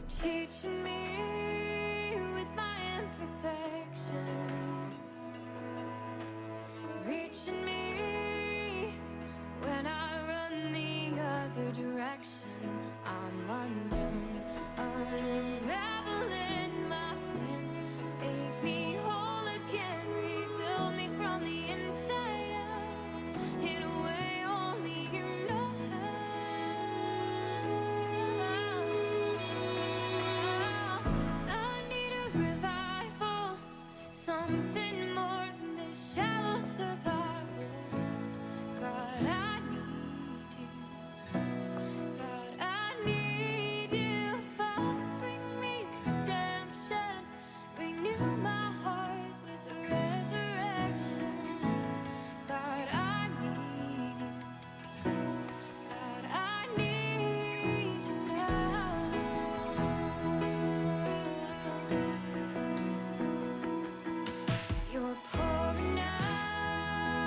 teaching me with my imperfections, reaching me when I run the other direction. I'm undone, unraveling my plans. Make me whole again, rebuild me from the inside out, in a way only you know how. I need a revival, something more than this shallow survival. God, I need you. God, I need you. Father, bring me redemption. Renew my heart with a resurrection. God, I need you. God, I need you now. You're pouring out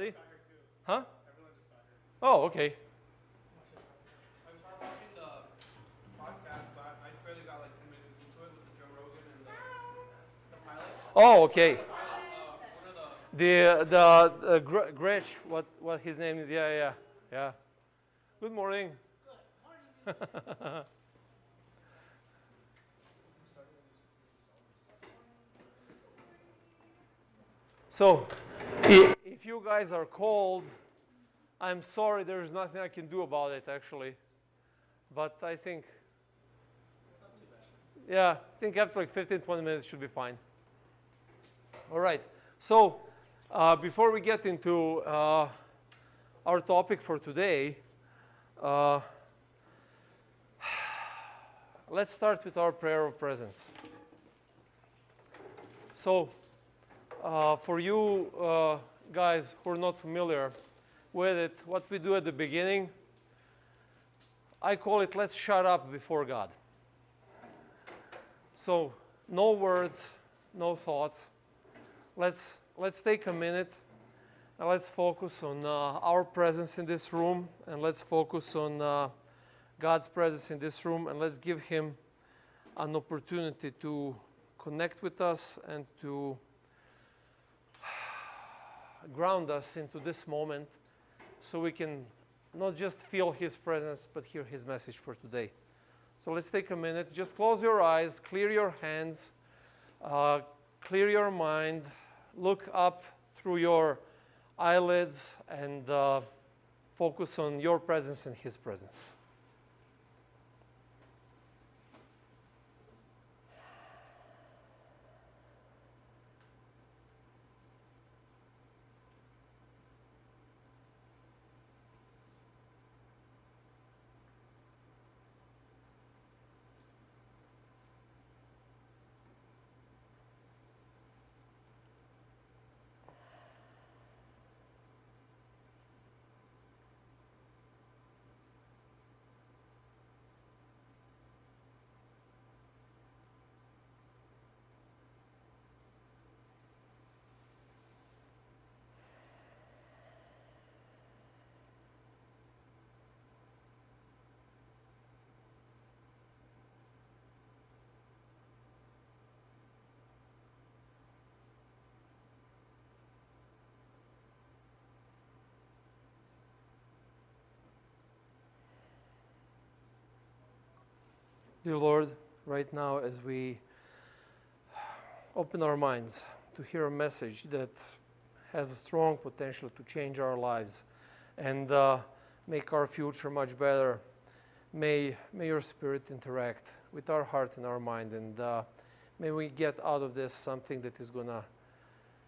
Everybody? Huh? Oh, okay. I started watching the podcast, but I barely got like 10 minutes into it with the Joe Rogan and the pilot. Oh, okay. One of the Gretsch, what his name is? Yeah. Good morning. Good morning. So, if you guys are cold, I'm sorry. There's nothing I can do about it, actually. But I think, yeah, I think after like 15, 20 minutes should be fine. All right. So, before we get into our topic for today, let's start with our prayer of presence. So, for you guys who are not familiar with it, what we do at the beginning, I call it let's shut up before God. So, no words, no thoughts. Let's take a minute and let's focus on our presence in this room, and let's focus on God's presence in this room, and let's give Him an opportunity to connect with us and to ground us into this moment so we can not just feel His presence but hear His message for today. So let's take a minute. Just close your eyes, clear your hands, clear your mind, look up through your eyelids, and focus on your presence and His presence. Dear Lord, right now as we open our minds to hear a message that has a strong potential to change our lives and make our future much better, may your Spirit interact with our heart and our mind, and may we get out of this something that is going to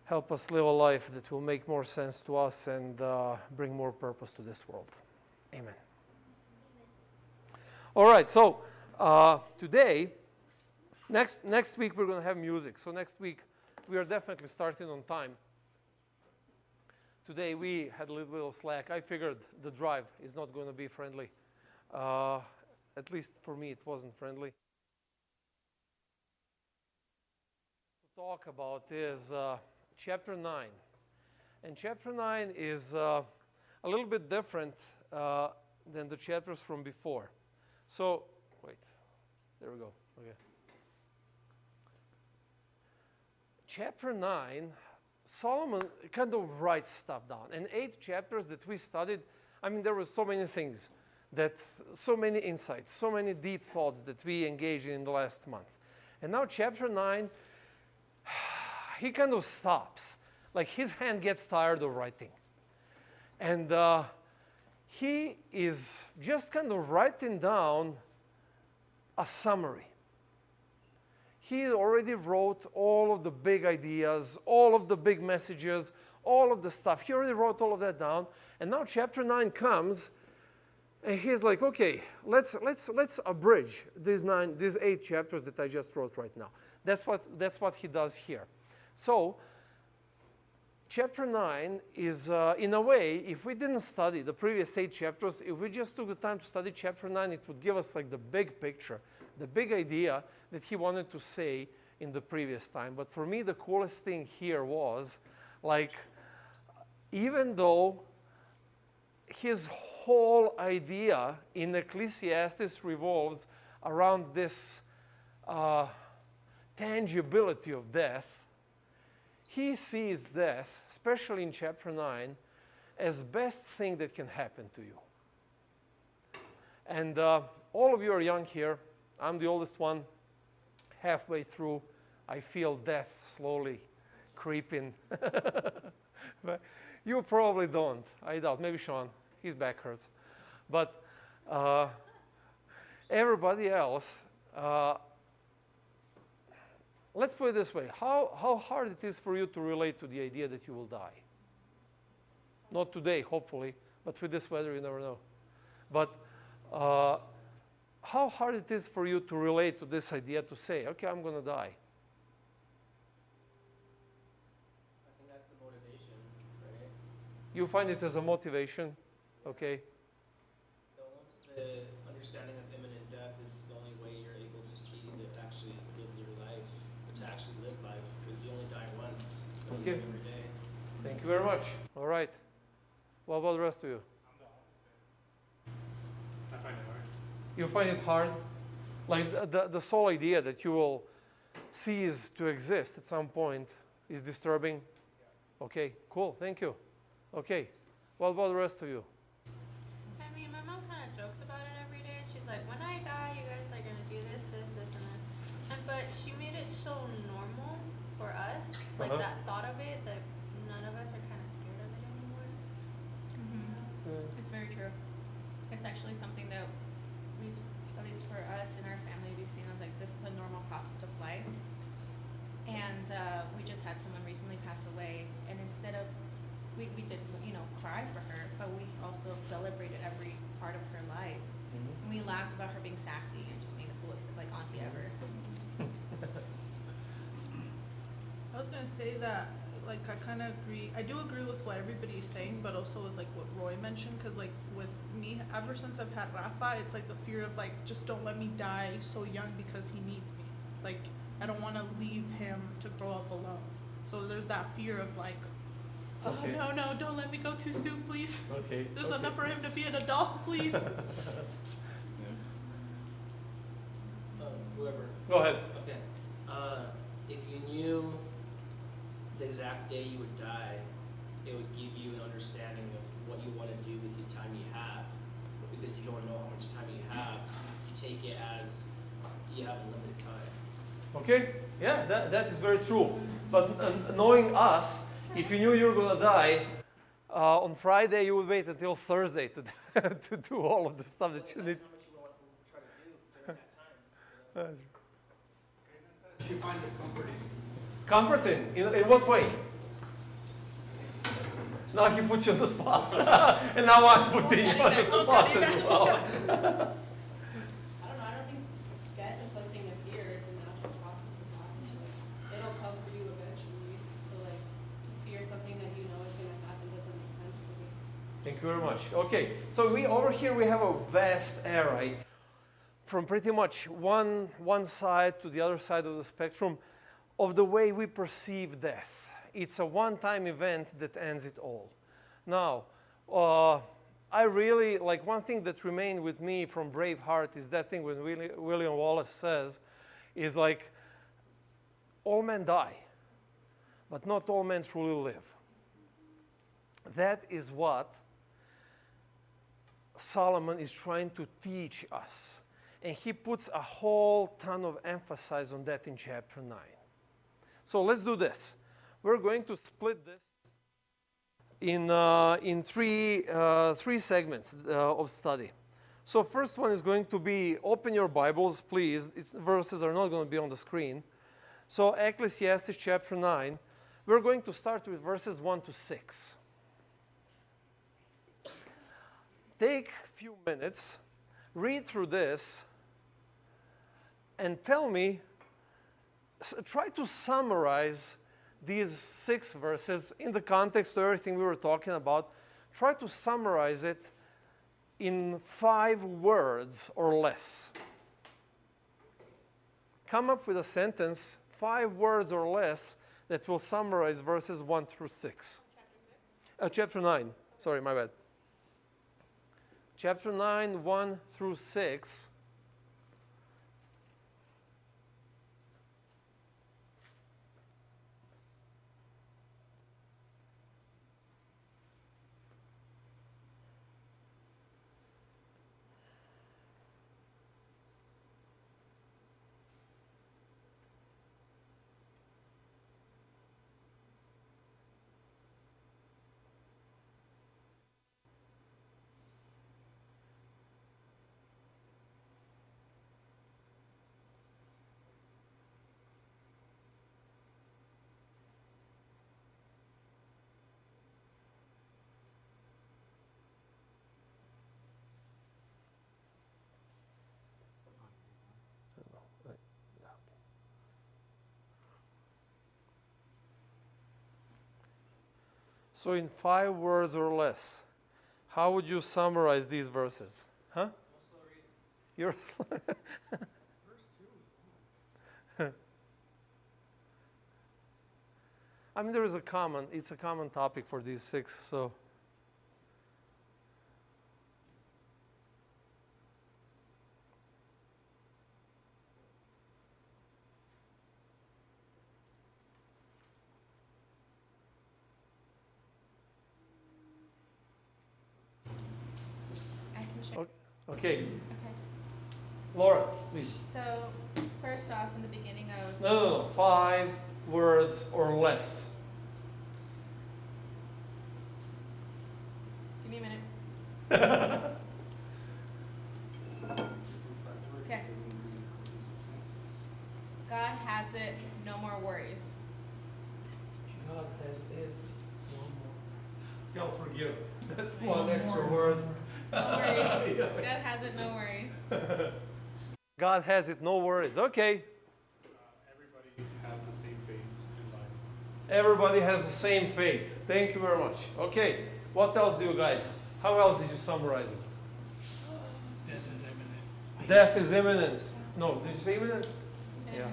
help us live a life that will make more sense to us and bring more purpose to this world. Amen. All right, so today, next week we're going to have music. So next week we are definitely starting on time. Today we had a little bit of slack. I figured the drive is not going to be friendly. At least for me it wasn't friendly. To talk about is chapter 9. And chapter 9 is a little bit different than the chapters from before. So, wait, there we go. Okay. Chapter 9, Solomon kind of writes stuff down. And 8 chapters that we studied, I mean, there were so many things, so many insights, so many deep thoughts that we engaged in the last month. And now chapter 9, he kind of stops. Like his hand gets tired of writing. And he is just kind of writing down a summary. He already wrote all of the big ideas, all of the big messages, all of the stuff. He already wrote all of that down. And now chapter 9 comes, and he's like, okay, let's abridge these 8 chapters that I just wrote right now. That's what he does here. So chapter 9 is, in a way, if we didn't study the previous 8 chapters, if we just took the time to study chapter 9, it would give us like the big picture, the big idea that he wanted to say in the previous time. But for me, the coolest thing here was, like, even though his whole idea in Ecclesiastes revolves around this tangibility of death, he sees death, especially in chapter 9, as best thing that can happen to you. And all of you are young here. I'm the oldest one. Halfway through, I feel death slowly creeping. But you probably don't. I doubt. Maybe Sean. His back hurts. But everybody else, let's put it this way. How hard it is for you to relate to the idea that you will die? Not today, hopefully, but with this weather, you never know. But how hard it is for you to relate to this idea, to say, okay, I'm going to die? I think that's the motivation, right? You find it as a motivation, okay? The understanding of imminent death is the only way you're able to see to actually live your life, or to actually live life, because you only die once, but you Okay. live every day. Thank you very much. All right. What about the rest of you? I'm the opposite. I find it hard. You find it hard? Like the sole idea that you will cease to exist at some point is disturbing? Okay, cool. Thank you. Okay. What about the rest of you? I mean, my mom kind of jokes about it every day. She's like, when I die, you guys are going to do this, this, this, and this. But she made it so normal for us, like that thought of it, that none of us are kind of scared of it anymore. It's very true. It's actually something that at least for us in our family, we've seen as like this is a normal process of life. And we just had someone recently pass away, and instead of we did cry for her, but we also celebrated every part of her life. And we laughed about her being sassy and just being the coolest like auntie ever. I was gonna say that, like, I kind of agree. I do agree with what everybody is saying, but also with like what Roy mentioned, because like with me, ever since I've had Rafa, it's like the fear of like just don't let me die so young because he needs me. Like I don't want to leave him to grow up alone. So there's that fear of like, Okay. oh no, don't let me go too soon, please. Okay. There's enough for him to be an adult, please. Whoever. Go ahead. Okay. If you knew the exact day you would die, it would give you an understanding of what you want to do with the time you have. But because you don't know how much time you have, you take it as you have a limited time. Okay? Yeah, that is very true. But knowing us, if you knew you were going to die, on Friday you would wait until Thursday to, to do all of the stuff that you need. How much you want to try to do during that time. She finds it comforting. Comforting? In what way? Now he puts you on the spot. And now I'm putting you on the spot as well. I don't know. I don't think death is something to fear. It's a natural process of life. Like, it'll come for you eventually. So like to fear something that you know is going to happen doesn't make sense to me. Thank you very much. Okay, so over here we have a vast array from pretty much one side to the other side of the spectrum of the way we perceive death. It's a one-time event that ends it all. Now, I really, like one thing that remained with me from Braveheart is that thing when William Wallace says, is like, all men die, but not all men truly live. That is what Solomon is trying to teach us. And he puts a whole ton of emphasis on that in chapter 9. So let's do this. We're going to split this in three segments of study. So first one is going to be, open your Bibles, please. Verses are not going to be on the screen. So Ecclesiastes chapter 9. We're going to start with verses 1 to 6. Take a few minutes, read through this, and tell me, try to summarize these 6 verses in the context of everything we were talking about. Try to summarize it in 5 words or less. Come up with a sentence, 5 words or less, that will summarize verses 1 through 6. Chapter 9. Sorry, my bad. Chapter 9, 1 through 6. So in 5 words or less, how would you summarize these verses? Huh? You're slow. I mean, it's a common topic for these 6, so. I can share. Okay, Okay. Laura, please. So, first off, in the beginning of. No, 5 words or less. Give me a minute. Okay. God has it, no more worries. God has it. Y'all forgive that one extra word. No worries. God has it, no worries. God has it, no worries. Okay. Everybody has the same fate in life. Everybody has the same fate. Thank you very much. Okay. What else do you guys? How else did you summarize it? Death is imminent. Death is imminent. No, did you say imminent? Yeah.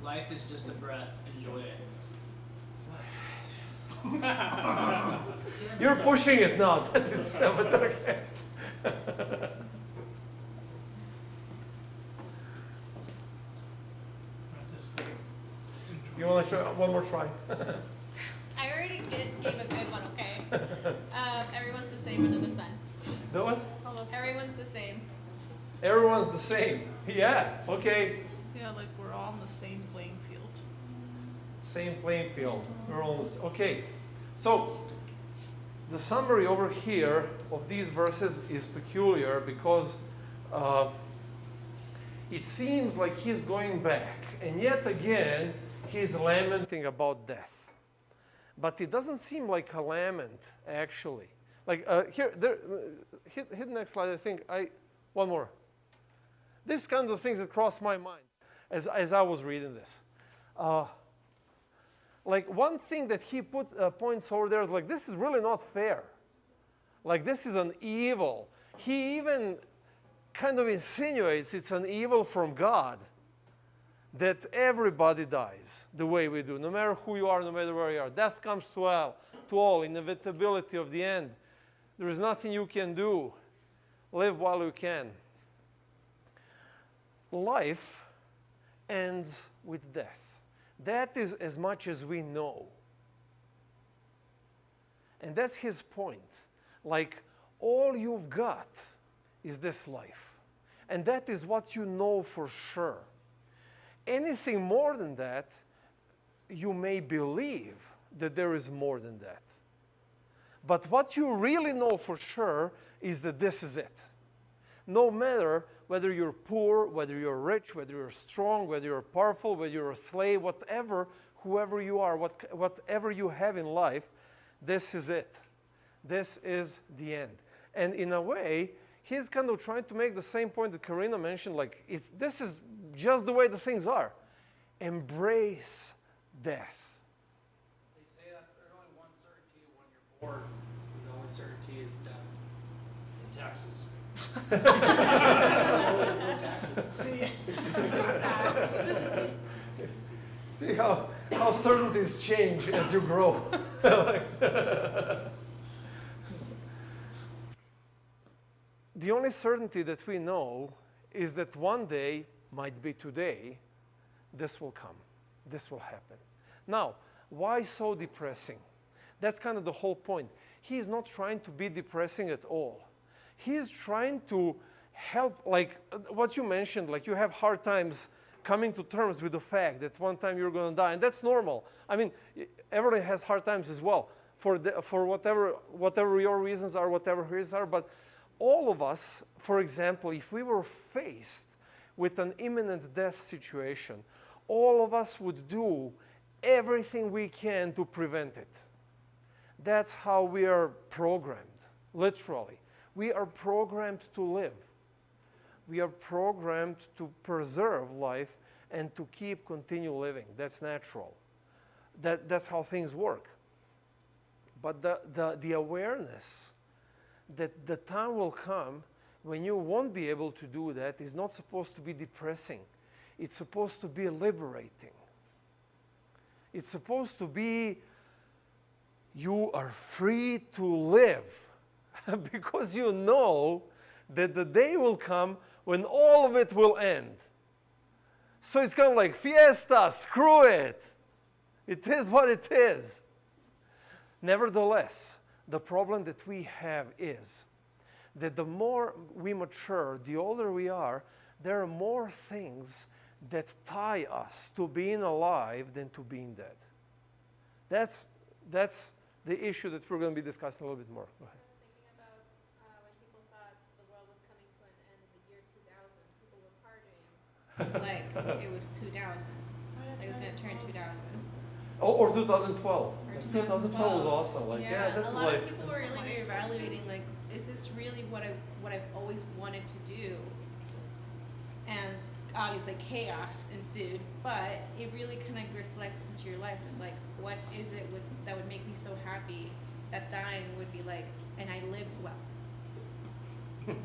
Life is just a breath. Enjoy it. You're pushing it now. That is but okay. You want to try one more try? I already gave a good one, okay? Everyone's the same under the sun. The what? Everyone's the same. Everyone's the same. Yeah. Okay. Yeah, like we're all on the same playing field. Same playing field. We're all this. Okay. So the summary over here of these verses is peculiar because it seems like he's going back, and yet again he's lamenting about death. But it doesn't seem like a lament actually. Like here, hit the next slide. I think one more. These kinds of things that crossed my mind as I was reading this. Like one thing that he points over there is like, this is really not fair. Like this is an evil. He even kind of insinuates it's an evil from God that everybody dies the way we do, no matter who you are, no matter where you are. Death comes to all, inevitability of the end. There is nothing you can do. Live while you can. Life ends with death. That is as much as we know. And that's his point. Like, all you've got is this life. And that is what you know for sure. Anything more than that, you may believe that there is more than that. But what you really know for sure is that this is it. No matter whether you're poor, whether you're rich, whether you're strong, whether you're powerful, whether you're a slave, whatever, whoever you are, whatever you have in life, this is it. This is the end. And in a way, he's kind of trying to make the same point that Karina mentioned, like, this is just the way the things are. Embrace death. They say that there's only one certainty when you're born, and the only certainty is death and taxes. See how certainties change as you grow. The only certainty that we know is that one day, might be today, this will come. This will happen. Now, why so depressing? That's kind of the whole point. He is not trying to be depressing at all. He is trying to help, like what you mentioned, like you have hard times coming to terms with the fact that one time you're going to die, and that's normal. I mean, everybody has hard times as well for whatever your reasons are, whatever his are, but all of us, for example, if we were faced with an imminent death situation, all of us would do everything we can to prevent it. That's how we are programmed, literally. We are programmed to live. We are programmed to preserve life and to continue living. That's natural. That's how things work. But the awareness that the time will come when you won't be able to do that is not supposed to be depressing. It's supposed to be liberating. It's supposed to be, you are free to live because you know that the day will come when all of it will end. So it's kind of like fiesta, screw it. It is what it is. Nevertheless, the problem that we have is that the more we mature, the older we are, there are more things that tie us to being alive than to being dead. That's the issue that we're going to be discussing a little bit more. Go ahead. I was thinking about when people thought the world was coming to an end in the year 2000, people were partying like it was 2000. Like it was going to turn 2000. Or 2012. Or 2012 was awesome. Like, yeah, that's a lot like, of people were really reevaluating, like, is this really what I've always wanted to do? And obviously chaos ensued, but it really kind of reflects into your life. It's like, what is it that would make me so happy that dying would be like, and I lived well?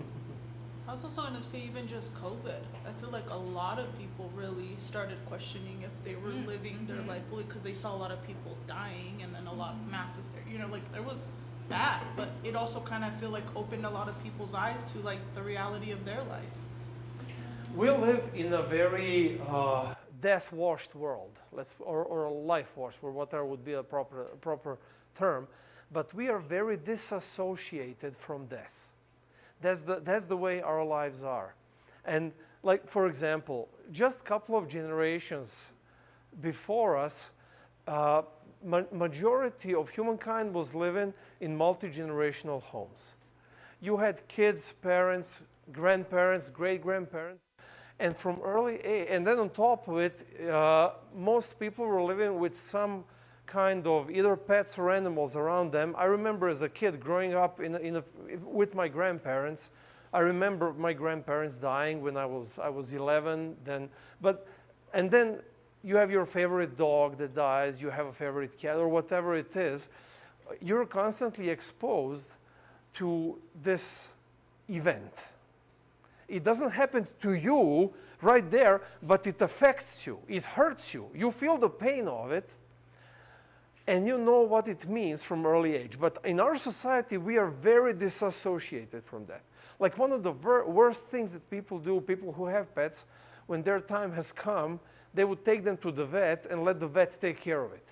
I was also going to say, even just COVID, I feel like a lot of people really started questioning if they were living their life fully, because they saw a lot of people dying and then a lot of mass hysteria. You know, like there was that, but it also kind of feel like opened a lot of people's eyes to like the reality of their life. we live in a very death-washed world, or a life-washed, or whatever would be a proper term, but we are very disassociated from death. That's the way our lives are. And like, for example, just a couple of generations before us, majority of humankind was living in multi-generational homes. You had kids, parents, grandparents, great-grandparents, and from early age, and then on top of it, most people were living with some kind of either pets or animals around them. I remember as a kid growing up with my grandparents. I remember my grandparents dying when I was 11. And then you have your favorite dog that dies. You have a favorite cat or whatever it is. You're constantly exposed to this event. It doesn't happen to you right there, but it affects you. It hurts you. You feel the pain of it. And you know what it means from early age. But in our society, we are very disassociated from that. Like one of the worst things that people do, people who have pets, when their time has come, they would take them to the vet and let the vet take care of it,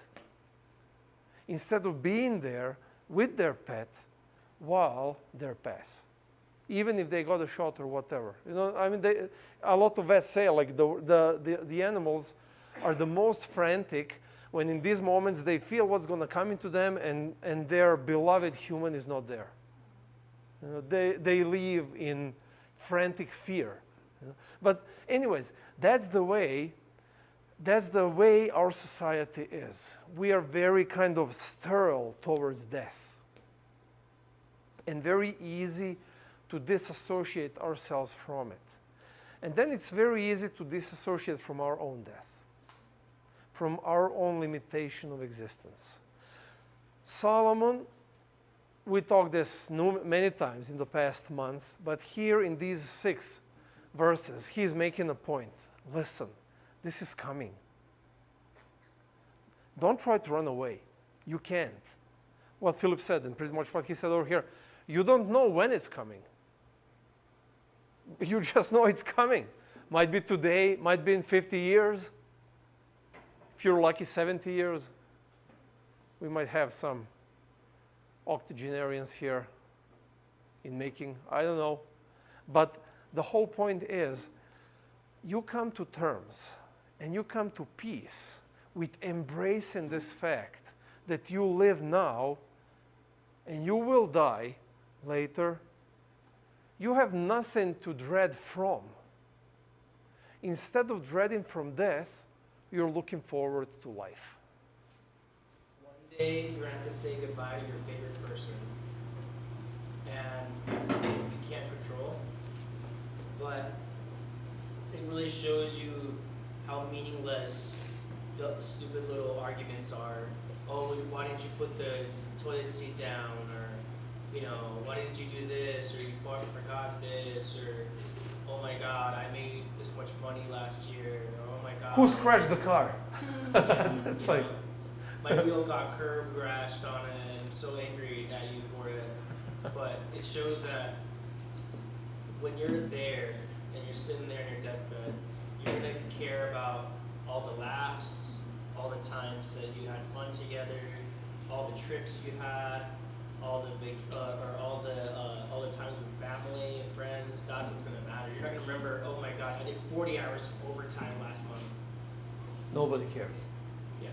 instead of being there with their pet while they're pass, even if they got a shot or whatever. You know, I mean, a lot of vets say like the animals are the most frantic when in these moments they feel what's going to come into them, and their beloved human is not there. You know, they live in frantic fear. You know? But anyways, that's the way our society is. We are very kind of sterile towards death, and very easy to disassociate ourselves from it. And then it's very easy to disassociate from our own death, from our own limitation of existence. Solomon, we talked this many times in the past month, but here in these 6 verses, he's making a point. Listen, this is coming. Don't try to run away. You can't. What Philip said, and pretty much what he said over here, you don't know when it's coming. You just know it's coming. Might be today, might be in 50 years. If you're lucky, 70 years. We might have some octogenarians here in making, I don't know. But the whole point is, you come to terms and you come to peace with embracing this fact that you live now and you will die later. You have nothing to dread from. Instead of dreading from death, you're looking forward to life. One day you're going to have to say goodbye to your favorite person. And that's something you can't control. But it really shows you how meaningless the stupid little arguments are. Oh, why didn't you put the toilet seat down? Or, you know, why didn't you do this? Or you forgot this? Or, oh my God, I made this much money last year. Or, oh my God. Who scratched the car? That's like... my wheel got curb crashed on it. I'm so angry at you for it. But it shows that when you're there and you're sitting there in your deathbed, you're going to care about all the laughs, all the times that you had fun together, all the trips you had, all the big, all the times with family and friends. That's what's going to matter. You're not going to remember, oh my God, I did 40 hours of overtime last month. Nobody cares. Yeah.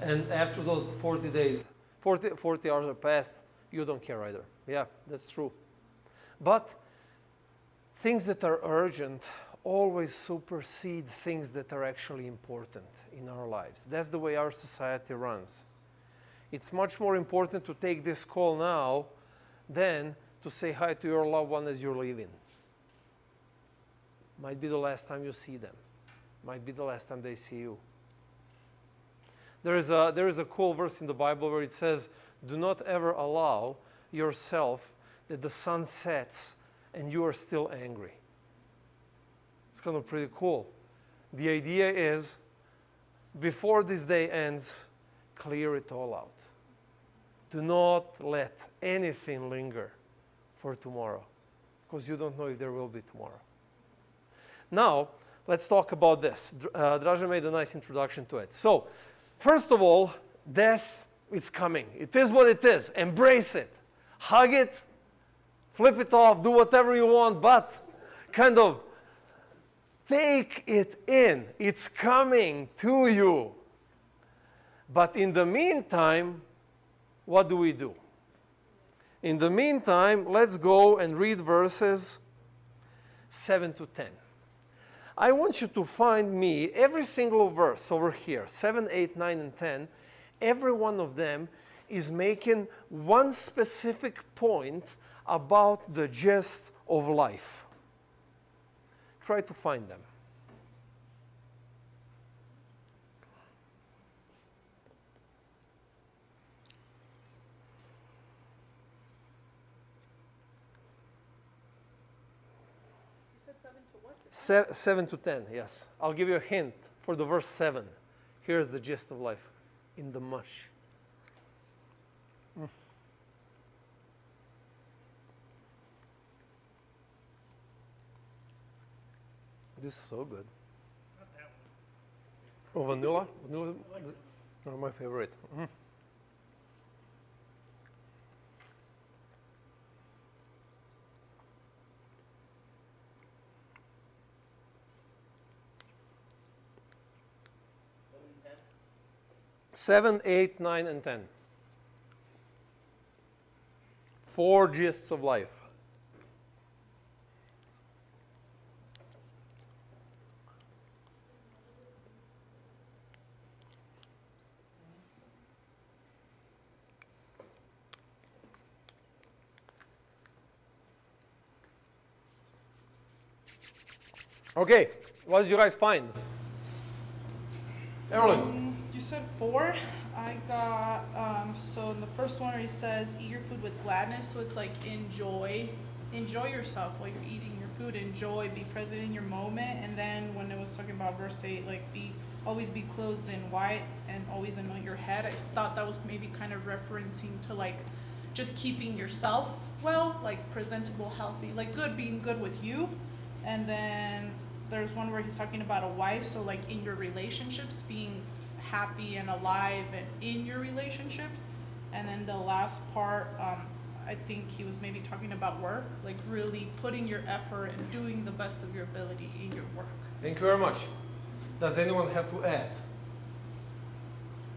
And after those 40 days, 40 hours are passed, you don't care either. Yeah, that's true. But things that are urgent always supersede things that are actually important in our lives. That's the way our society runs. It's much more important to take this call now than to say hi to your loved one as you're leaving. Might be the last time you see them. Might be the last time they see you. There is a cool verse in the Bible where it says, do not ever allow yourself that the sun sets and you are still angry. It's kind of pretty cool. The idea is, before this day ends, clear it all out. Do not let anything linger for tomorrow, because you don't know if there will be tomorrow. Now, let's talk about this. Draža made a nice introduction to it. So, first of all, death, it's coming. It is what it is. Embrace it. Hug it. Flip it off. Do whatever you want, but kind of take it in. It's coming to you. But in the meantime, what do we do? In the meantime, let's go and read verses 7 to 10. I want you to find me every single verse over here, 7, 8, 9, and 10. Every one of them is making one specific point about the gist of life. Try to find them. You said 7 to what? 7 to 10, yes. I'll give you a hint for the verse 7. Here's the gist of life. In the mush. This is so good. Not that one. Oh, vanilla? Vanilla? Are my favorite. Seven, 8, 9, and 10. 4 gists of life. Okay, what did you guys find? Evelyn. You said 4. I got, so in the first one where he says, eat your food with gladness. So it's like enjoy yourself while you're eating your food. Enjoy, be present in your moment. And then when it was talking about verse 8, like be always be clothed in white and always anoint your head. I thought that was maybe kind of referencing to like just keeping yourself well, like presentable, healthy, like good, being good with you. And then there's one where he's talking about a wife, so like in your relationships, being happy and alive and in your relationships. And then the last part, I think he was maybe talking about work, like really putting your effort and doing the best of your ability in your work. Thank you very much. Does anyone have to add?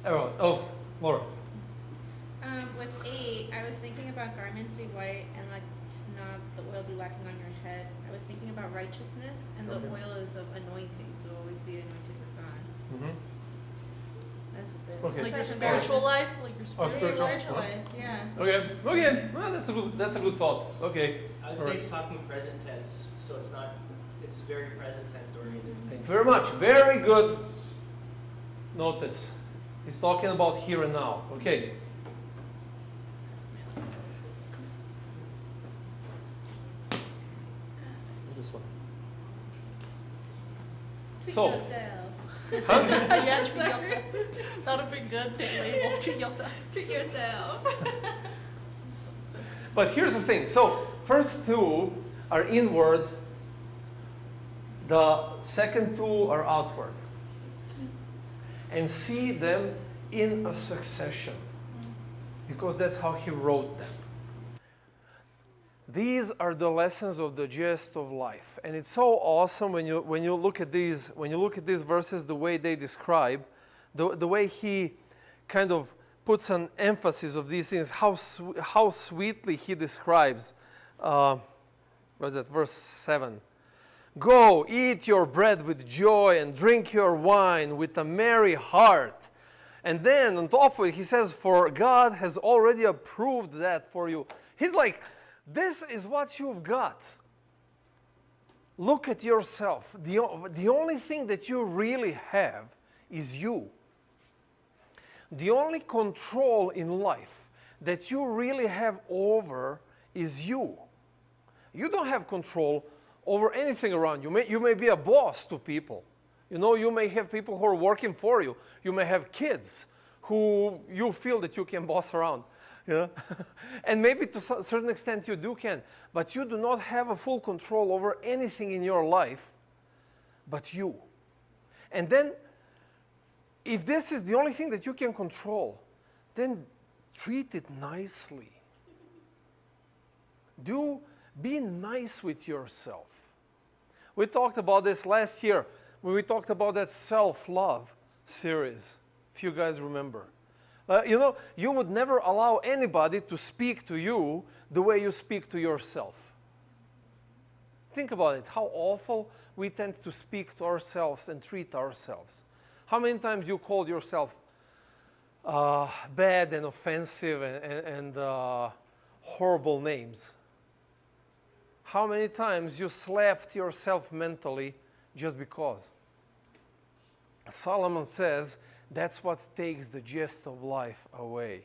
Everyone. Oh, Laura. With 8, I was thinking about garments be white and like not the oil be lacking on your head. I was thinking about righteousness, and the oil is of anointing, so always be anointed with God. Mm-hmm. That's just it. Okay. Like your Aside from spiritual that, life, like your Oh, spiritual. spiritual. life, yeah. Okay. Okay. Well, that's a good thought. Okay. I would All say right. it's talking present tense, so it's very present tense oriented. Thank you very much. Very good. Notice. He's talking about here and now. Okay. This one. Treat So- yourself. Huh? Yeah, treat yourself. That would have been good. Day label. Treat yourself. Treat yourself. But here's the thing. So first two are inward. The second two are outward. And see them in a succession. Because that's how he wrote them. These are the lessons of the gist of life. And it's so awesome when you look at these verses, the way they describe, the way he kind of puts an emphasis of these things, how sweetly he describes. What is that? Verse 7. Go, eat your bread with joy and drink your wine with a merry heart. And then on top of it, he says, for God has already approved that for you. He's like, this is what you've got. Look at yourself. The only thing that you really have is you. The only control in life that you really have over is you. You don't have control over anything around you. You may be a boss to people. You know, you may have people who are working for you. You may have kids who you feel that you can boss around. Yeah? And maybe to a certain extent you can, but you do not have a full control over anything in your life but you. And then, if this is the only thing that you can control, then treat it nicely. Be nice with yourself. We talked about this last year when we talked about that self-love series, if you guys remember. You know, you would never allow anybody to speak to you the way you speak to yourself. Think about it, how awful we tend to speak to ourselves and treat ourselves. How many times you called yourself bad and offensive and horrible names? How many times you slapped yourself mentally just because? Solomon says, that's what takes the gist of life away.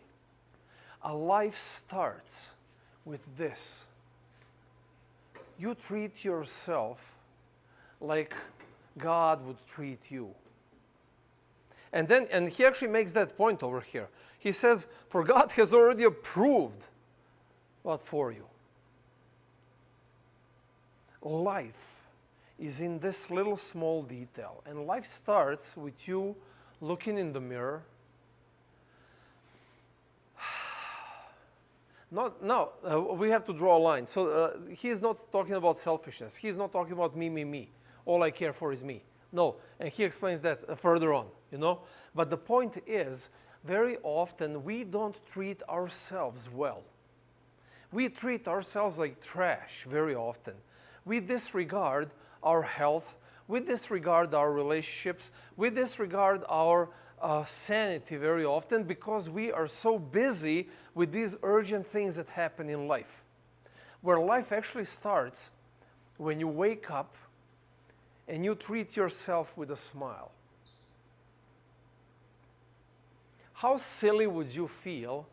A life starts with this. You treat yourself like God would treat you. And he actually makes that point over here. He says, for God has already approved what for you. Life is in this little small detail. And life starts with you looking in the mirror. We have to draw a line. So he is not talking about selfishness. He is not talking about me. All I care for is me. No, and he explains that further on, you know. But the point is, very often we don't treat ourselves well. We treat ourselves like trash very often. We disregard our health. We disregard our relationships. We disregard our sanity very often because we are so busy with these urgent things that happen in life. Where life actually starts when you wake up and you treat yourself with a smile. How silly would you feel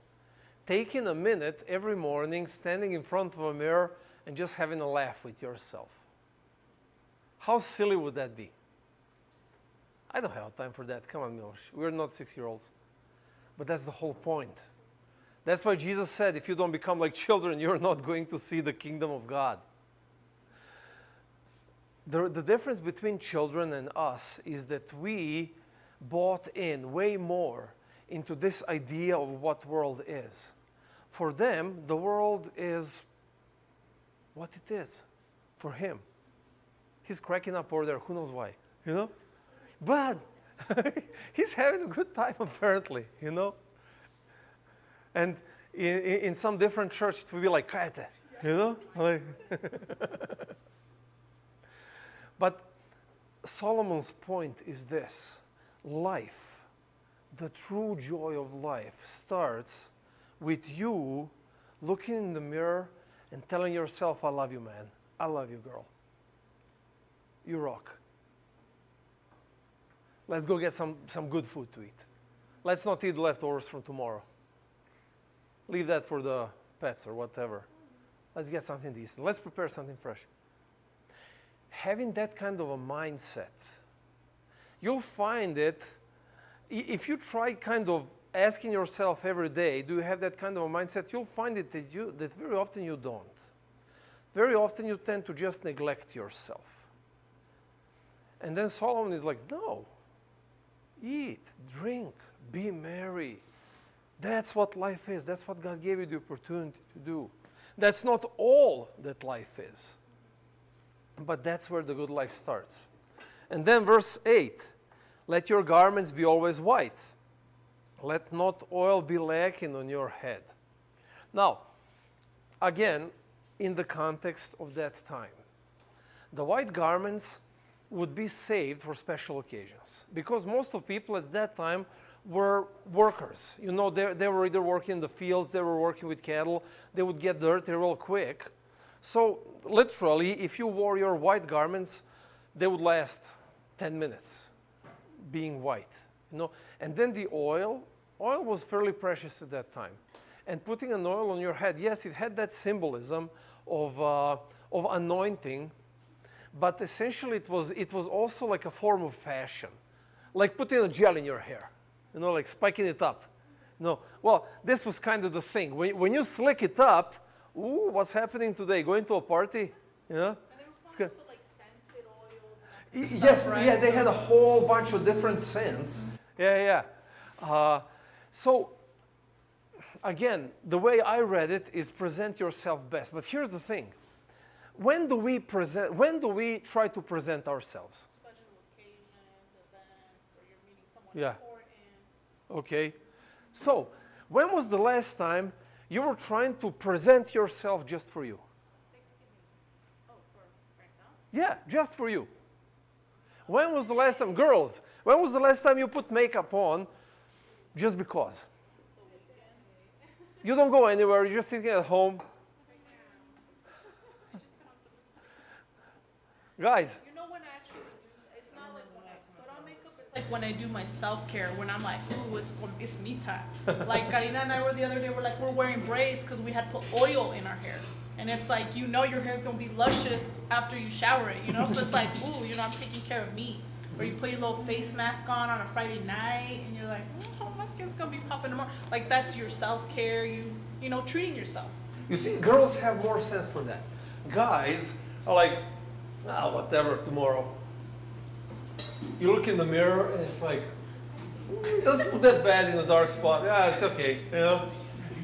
taking a minute every morning, standing in front of a mirror and just having a laugh with yourself? How silly would that be? I don't have time for that. Come on, Milosh. We're not 6-year-olds. But that's the whole point. That's why Jesus said, if you don't become like children, you're not going to see the kingdom of God. The difference between children and us is that we bought in way more into this idea of what world is. For them, the world is what it is. For him. He's cracking up over there. Who knows why? You know? But he's having a good time apparently, you know? And in some different church, it would be like, "Cállate," you know? Like but Solomon's point is this. Life, the true joy of life, starts with you looking in the mirror and telling yourself, I love you, man. I love you, girl. You rock. Let's go get some good food to eat. Let's not eat leftovers from tomorrow. Leave that for the pets or whatever. Let's get something decent. Let's prepare something fresh. Having that kind of a mindset, you'll find it, if you try kind of asking yourself every day, do you have that kind of a mindset, you'll find it that very often you don't. Very often you tend to just neglect yourself. And then Solomon is like, no, eat, drink, be merry. That's what life is. That's what God gave you the opportunity to do. That's not all that life is. But that's where the good life starts. And then verse 8, let your garments be always white. Let not oil be lacking on your head. Now, again, in the context of that time, the white garments would be saved for special occasions. Because most of people at that time were workers. You know, they were either working in the fields, they were working with cattle, they would get dirty real quick. So literally, if you wore your white garments, they would last 10 minutes being white. You know? And then the oil was fairly precious at that time. And putting an oil on your head, yes, it had that symbolism of anointing, but essentially it was also like a form of fashion. Like putting a gel in your hair, you know, like spiking it up. You know, well, this was kind of the thing. When you slick it up, ooh, what's happening today? Going to a party? You know? And they were probably also like scented oils and stuff, yes, right? yeah, they had a whole bunch of different scents. Yeah. So, again, the way I read it is present yourself best. But here's the thing. When do we try to present ourselves? Special occasions, events, or you're meeting someone Yeah. important. Okay. So, when was the last time you were trying to present yourself just for you? Oh, for myself? Yeah, just for you. When was the last time, girls, when was the last time you put makeup on just because? You don't go anywhere, you're just sitting at home. Guys, You know when I actually do, it's not like when I put on makeup, it's like when I do my self-care, when I'm like, ooh, it's me time. Like Karina and I were the other day, we're wearing braids because we had put oil in our hair. And it's like, you know your hair's going to be luscious after you shower it, you know? So it's like, ooh, you know, I'm taking care of me. Or you put your little face mask on a Friday night, and you're like, oh, my skin's going to be popping tomorrow. Like, that's your self-care, you know, treating yourself. you see, girls have more sense for that. Guys are like, whatever, tomorrow. You look in the mirror and it's like, it doesn't look that bad in a dark spot. Yeah, it's okay, you know?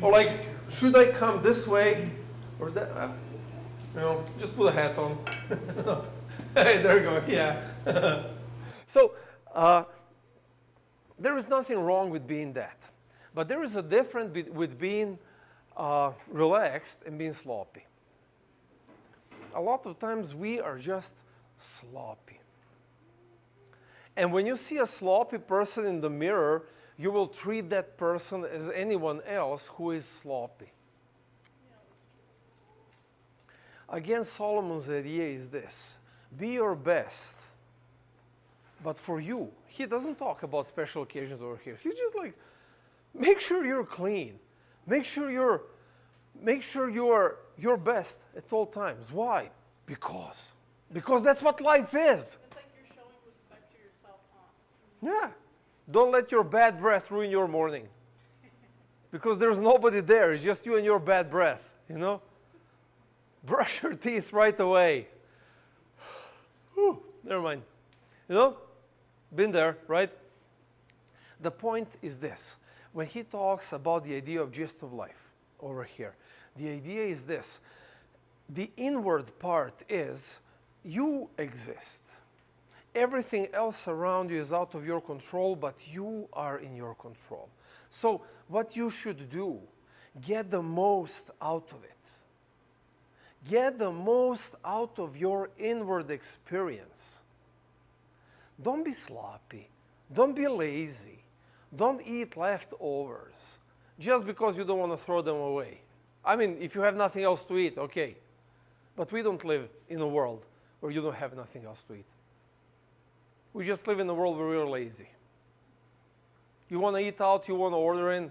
Or like, should I come this way or that? You know, just put a hat on. Hey, there you go, yeah. So, there is nothing wrong with being that. But there is a difference with being relaxed and being sloppy. A lot of times we are just sloppy. And when you see a sloppy person in the mirror, you will treat that person as anyone else who is sloppy. Again, Solomon's idea is this: be your best, but for you. He doesn't talk about special occasions over here. He's just like, make sure you're clean. Make sure you are your best at all times. Why? Because that's what life is. It's like you're showing respect to yourself, huh? Yeah. Don't let your bad breath ruin your morning. Because there's nobody there. It's just you and your bad breath, you know? Brush your teeth right away. Whew, never mind. You know? Been there, right? The point is this. When he talks about the idea of gist of life over here, the idea is this. The inward part is you exist. Everything else around you is out of your control, but you are in your control. So what you should do, get the most out of it. Get the most out of your inward experience. Don't be sloppy. Don't be lazy. Don't eat leftovers just because you don't want to throw them away. I mean, if you have nothing else to eat, okay. But we don't live in a world where you don't have nothing else to eat. We just live in a world where we're lazy. You want to eat out, you want to order in,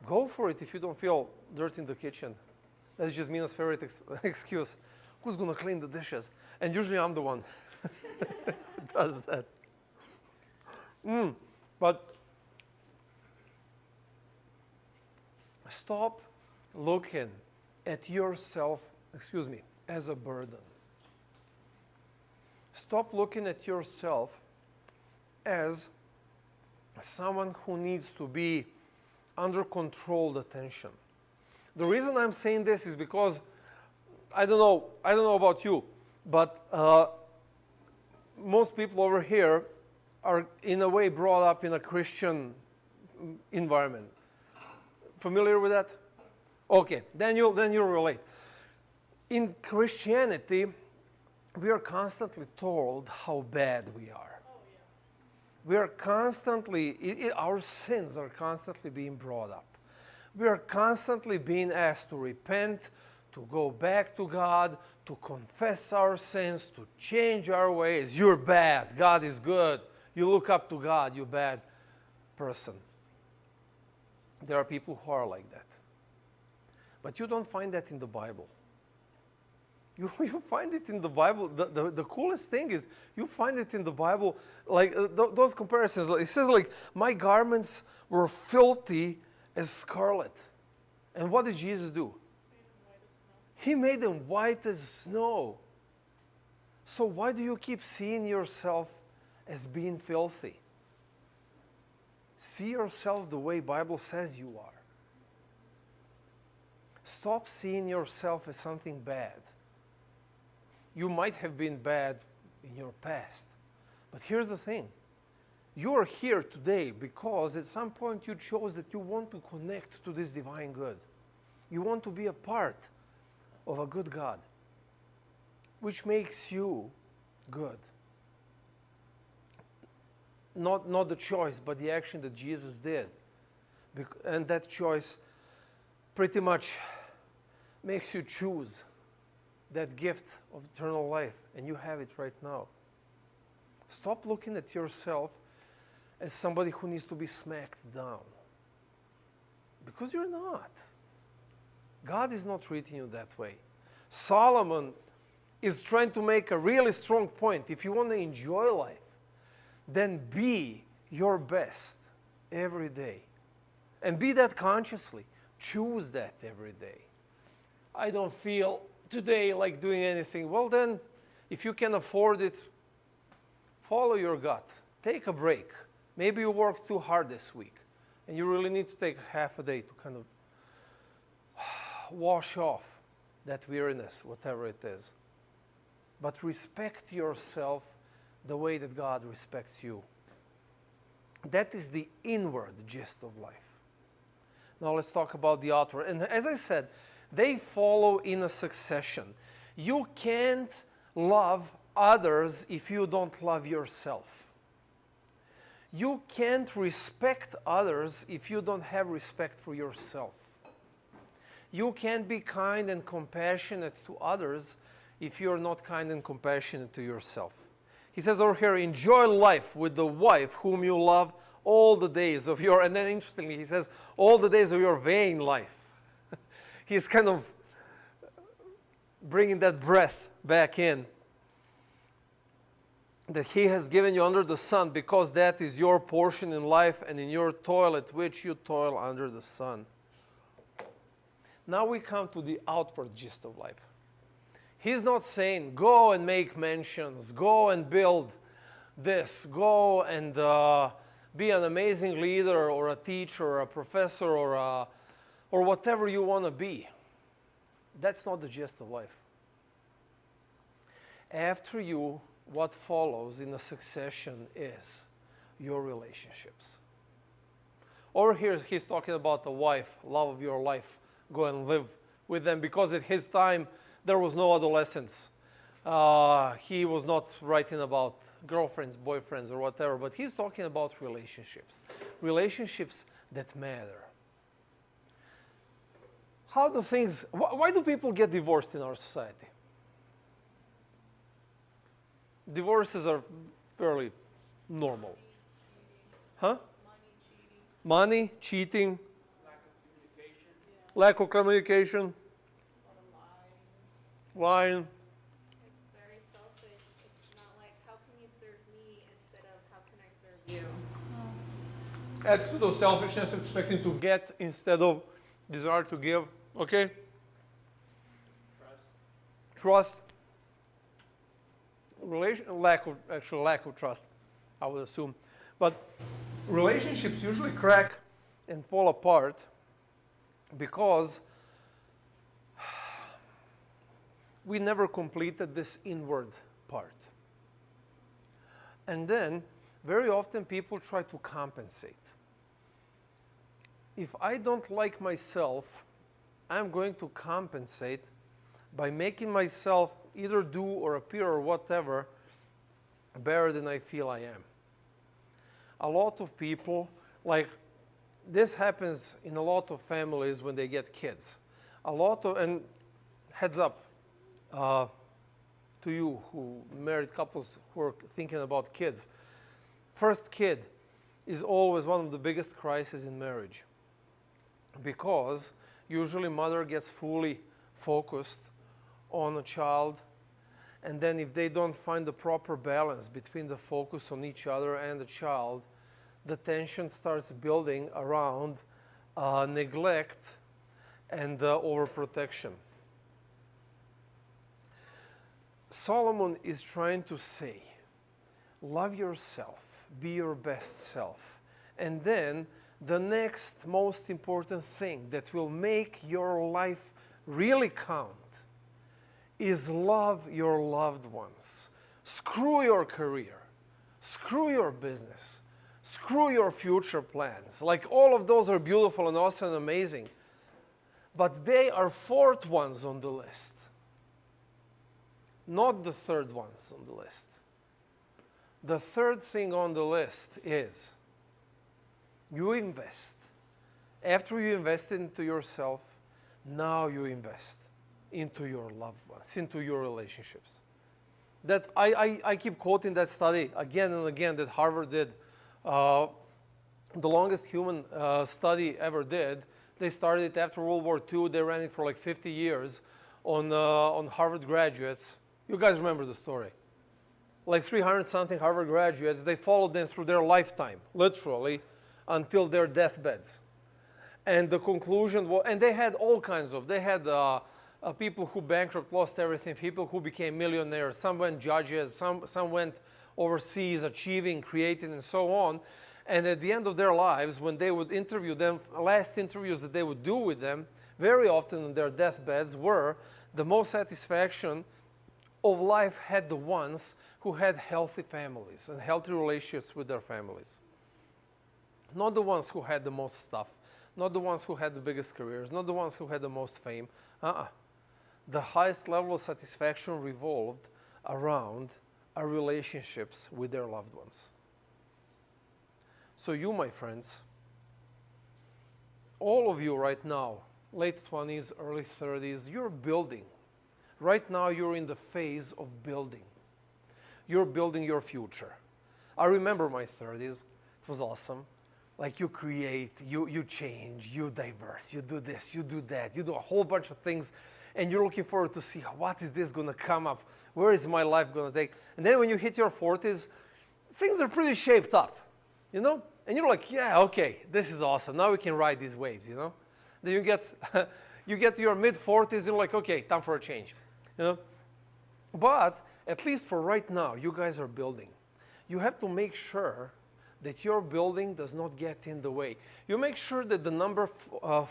go for it if you don't feel dirty in the kitchen. That's just Mina's favorite excuse. Who's going to clean the dishes? And usually I'm the one who does that. But stop looking at yourself, as a burden. Stop looking at yourself as someone who needs to be under controlled attention. The reason I'm saying this is because I don't know about you, but most people over here are in a way brought up in a Christian environment. Familiar with that? Okay, then you'll relate. In Christianity, we are constantly told how bad we are. We are constantly, our sins are constantly being brought up. We are constantly being asked to repent, to go back to God, to confess our sins, to change our ways. You're bad. God is good. You look up to God, you bad person. There are people who are like that. But you don't find that in the Bible. You find it in the Bible. The coolest thing is you find it in the Bible, like those comparisons. It says like, my garments were filthy as scarlet. And what did Jesus do? He made them white as snow. So why do you keep seeing yourself as being filthy? See yourself the way Bible says you are. Stop seeing yourself as something bad. You might have been bad in your past. But here's the thing. You are here today because at some point you chose that you want to connect to this divine good. You want to be a part of a good God, which makes you good. Not the choice, but the action that Jesus did. And that choice pretty much makes you choose that gift of eternal life, and you have it right now. Stop looking at yourself as somebody who needs to be smacked down. Because you're not. God is not treating you that way. Solomon is trying to make a really strong point. If you want to enjoy life, then be your best every day. And be that consciously. Choose that every day. I don't feel today like doing anything. Well then, if you can afford it, follow your gut. Take a break. Maybe you worked too hard this week, and you really need to take half a day to kind of wash off that weariness, whatever it is. But respect yourself the way that God respects you. That is the inward gist of life. Now let's talk about the outward. And as I said, they follow in a succession. You can't love others if you don't love yourself. You can't respect others if you don't have respect for yourself. You can't be kind and compassionate to others if you're not kind and compassionate to yourself. He says over here, enjoy life with the wife whom you love all the days of your, and then interestingly, he says, all the days of your vain life. He's kind of bringing that breath back in. that he has given you under the sun, because that is your portion in life and in your toil at which you toil under the sun. Now we come to the outward gist of life. He's not saying, go and make mansions, go and build this, go and be an amazing leader or a teacher or a professor or whatever you want to be. That's not the gist of life. After you, what follows in a succession is your relationships. Over here, he's talking about the wife, love of your life. Go and live with them, because at his time, there was no adolescence. He was not writing about girlfriends, boyfriends, or whatever, but he's talking about relationships. Relationships that matter. How do things, why do people get divorced in our society? Divorces are fairly normal. Huh? Money, cheating, lack of communication, lying. It's very selfish. It's not like, how can you serve me instead of how can I serve you? Add to the selfishness, expecting to get instead of desire to give. Okay? Trust. Lack of trust, I would assume. But relationships usually crack and fall apart because we never completed this inward part. And then, very often people try to compensate. If I don't like myself, I'm going to compensate by making myself either do or appear or whatever better than I feel I am. A lot of people, like this happens in a lot of families when they get kids. And heads up to you who married couples who are thinking about kids. First kid is always one of the biggest crises in marriage, because usually mother gets fully focused on a child, and then if they don't find the proper balance between the focus on each other and the child, the tension starts building around neglect and overprotection. Solomon is trying to say, love yourself, be your best self, and then the next most important thing that will make your life really count is love your loved ones. Screw your career. Screw your business. Screw your future plans. Like, all of those are beautiful and awesome and amazing. But they are fourth ones on the list, not the third ones on the list. The third thing on the list is you invest. After you invest into yourself, now you invest into your loved ones, into your relationships. That I keep quoting that study again and again that Harvard did, the longest human study ever did. They started it after World War II. They ran it for like 50 years on Harvard graduates. You guys remember the story. Like 300-something Harvard graduates, they followed them through their lifetime, literally, until their deathbeds. And the conclusion was, and they had all kinds of, they had people who bankrupt, lost everything, people who became millionaires, some went judges, some went overseas, achieving, creating, and so on. And at the end of their lives, when they would interview them, last interviews that they would do with them, very often on their deathbeds were the most satisfaction of life had the ones who had healthy families and healthy relationships with their families. Not the ones who had the most stuff, not the ones who had the biggest careers, not the ones who had the most fame. The highest level of satisfaction revolved around our relationships with their loved ones. So you, my friends, all of you right now, late 20s, early 30s, you're building. Right now you're in the phase of building. You're building your future. I remember my 30s. It was awesome. Like, you create, you change, you diverse, you do this, you do that, you do a whole bunch of things. and you're looking forward to see what is this going to come up, where is my life going to take. And then when you hit your 40s, things are pretty shaped up, you know? And you're like, yeah, okay, this is awesome. Now we can ride these waves, you know? Then you get, you get to your mid-40s, you're like, okay, time for a change, you know? But at least for right now, you guys are building. You have to make sure that your building does not get in the way. You make sure that the number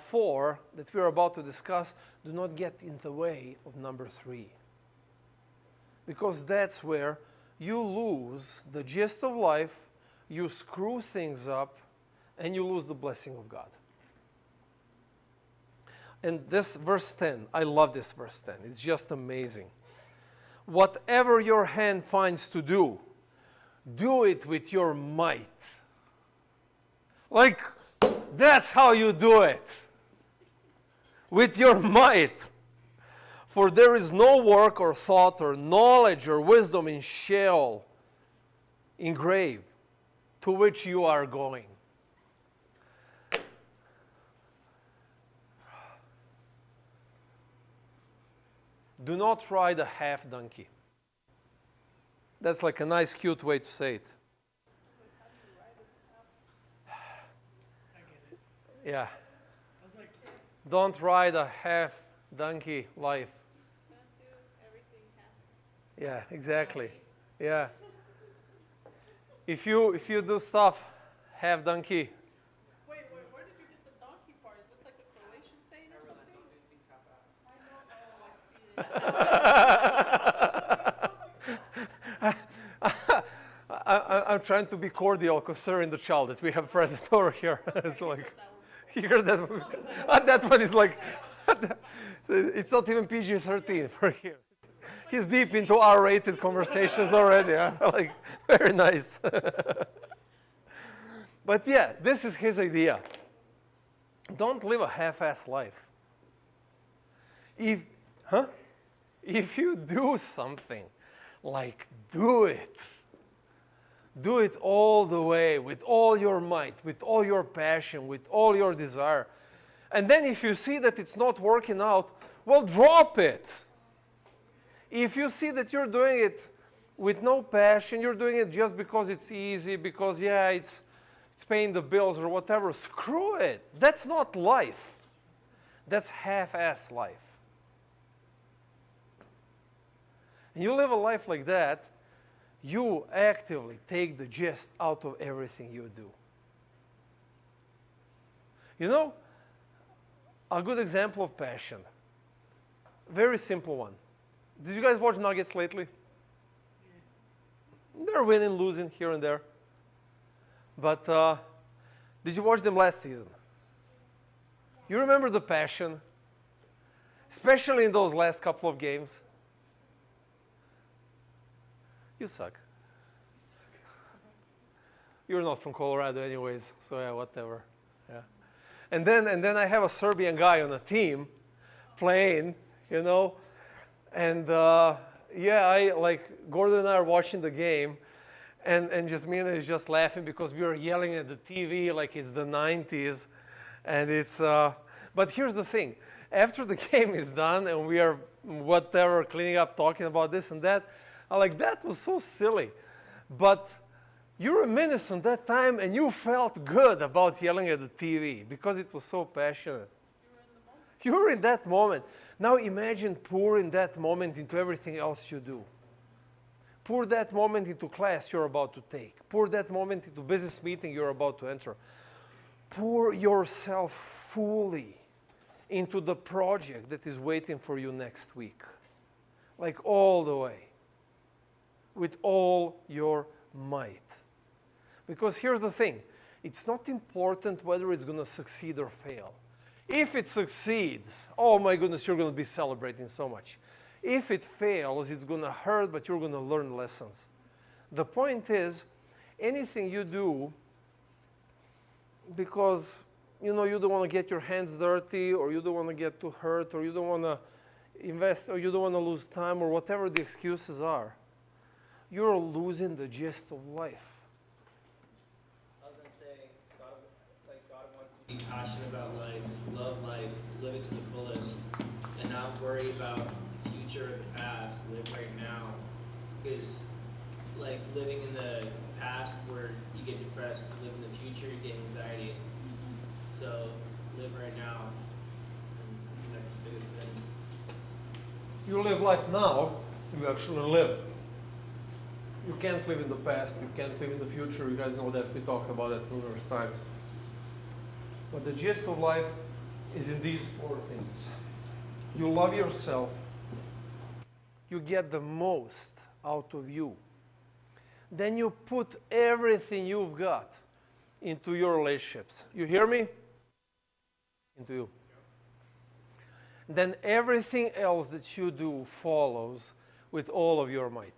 4 that we're about to discuss do not get in the way of number 3. Because that's where you lose the gist of life, you screw things up, and you lose the blessing of God. And this verse 10, I love this verse 10. It's just amazing. Whatever your hand finds to do, do it with your might. Like, that's how you do it. With your might. For there is no work or thought or knowledge or wisdom in Sheol, in grave, to which you are going. Do not ride a half donkey. That's like a nice, cute way to say it. Yeah. Don't ride a half donkey life. Yeah, exactly. Yeah. If you do stuff half donkey. Wait, where did you get the donkey part? Is this like a Croatian saying or something? I'm trying to be cordial considering the child that we have present over here. It's like, you heard that one? That one is like, so it's not even PG-13 for him. He's deep into R-rated conversations already. Huh? Like, very nice. But yeah, this is his idea. Don't live a half-assed life. If you do something, like do it. Do it all the way, with all your might, with all your passion, with all your desire. And then if you see that it's not working out, well, drop it. If you see that you're doing it with no passion, you're doing it just because it's easy, because, yeah, it's paying the bills or whatever, screw it. That's not life. That's half-assed life. And you live a life like that, you actively take the gist out of everything you do. You know, a good example of passion. Very simple one. Did you guys watch Nuggets lately? They're winning, losing here and there. But did you watch them last season? You remember the passion, especially in those last couple of games? You suck. You're not from Colorado anyways, so yeah, whatever. Yeah. And then I have a Serbian guy on the team playing, you know, and yeah, Gordon and I are watching the game, and Jasmina is just laughing because we are yelling at the TV like it's the 90s, and it's, but here's the thing. After the game is done and we are whatever, cleaning up, talking about this and that, I'm like, that was so silly. But you reminisced that time and you felt good about yelling at the TV because it was so passionate. You were in that moment. Now imagine pouring that moment into everything else you do. Pour that moment into class you're about to take. Pour that moment into business meeting you're about to enter. Pour yourself fully into the project that is waiting for you next week. Like all the way. With all your might. Because here's the thing. It's not important whether it's going to succeed or fail. If it succeeds, oh my goodness, you're going to be celebrating so much. If it fails, it's going to hurt, but you're going to learn lessons. The point is, anything you do because, you know, you don't want to get your hands dirty, or you don't want to get too hurt, or you don't want to invest, or you don't want to lose time, or whatever the excuses are, you're losing the gist of life. I was going to say, God wants you to be passionate about life, love life, live it to the fullest. and not worry about the future or the past. Live right now, because like living in the past where you get depressed, live in the future you get anxiety. So live right now. And I think that's the biggest thing. You live life now, you actually live. You can't live in the past, you can't live in the future. You guys know that, we talked about that numerous times. But the gist of life is in these four things. You love yourself, you get the most out of you. Then you put everything you've got into your relationships. You hear me? Into you. Then everything else that you do follows with all of your might.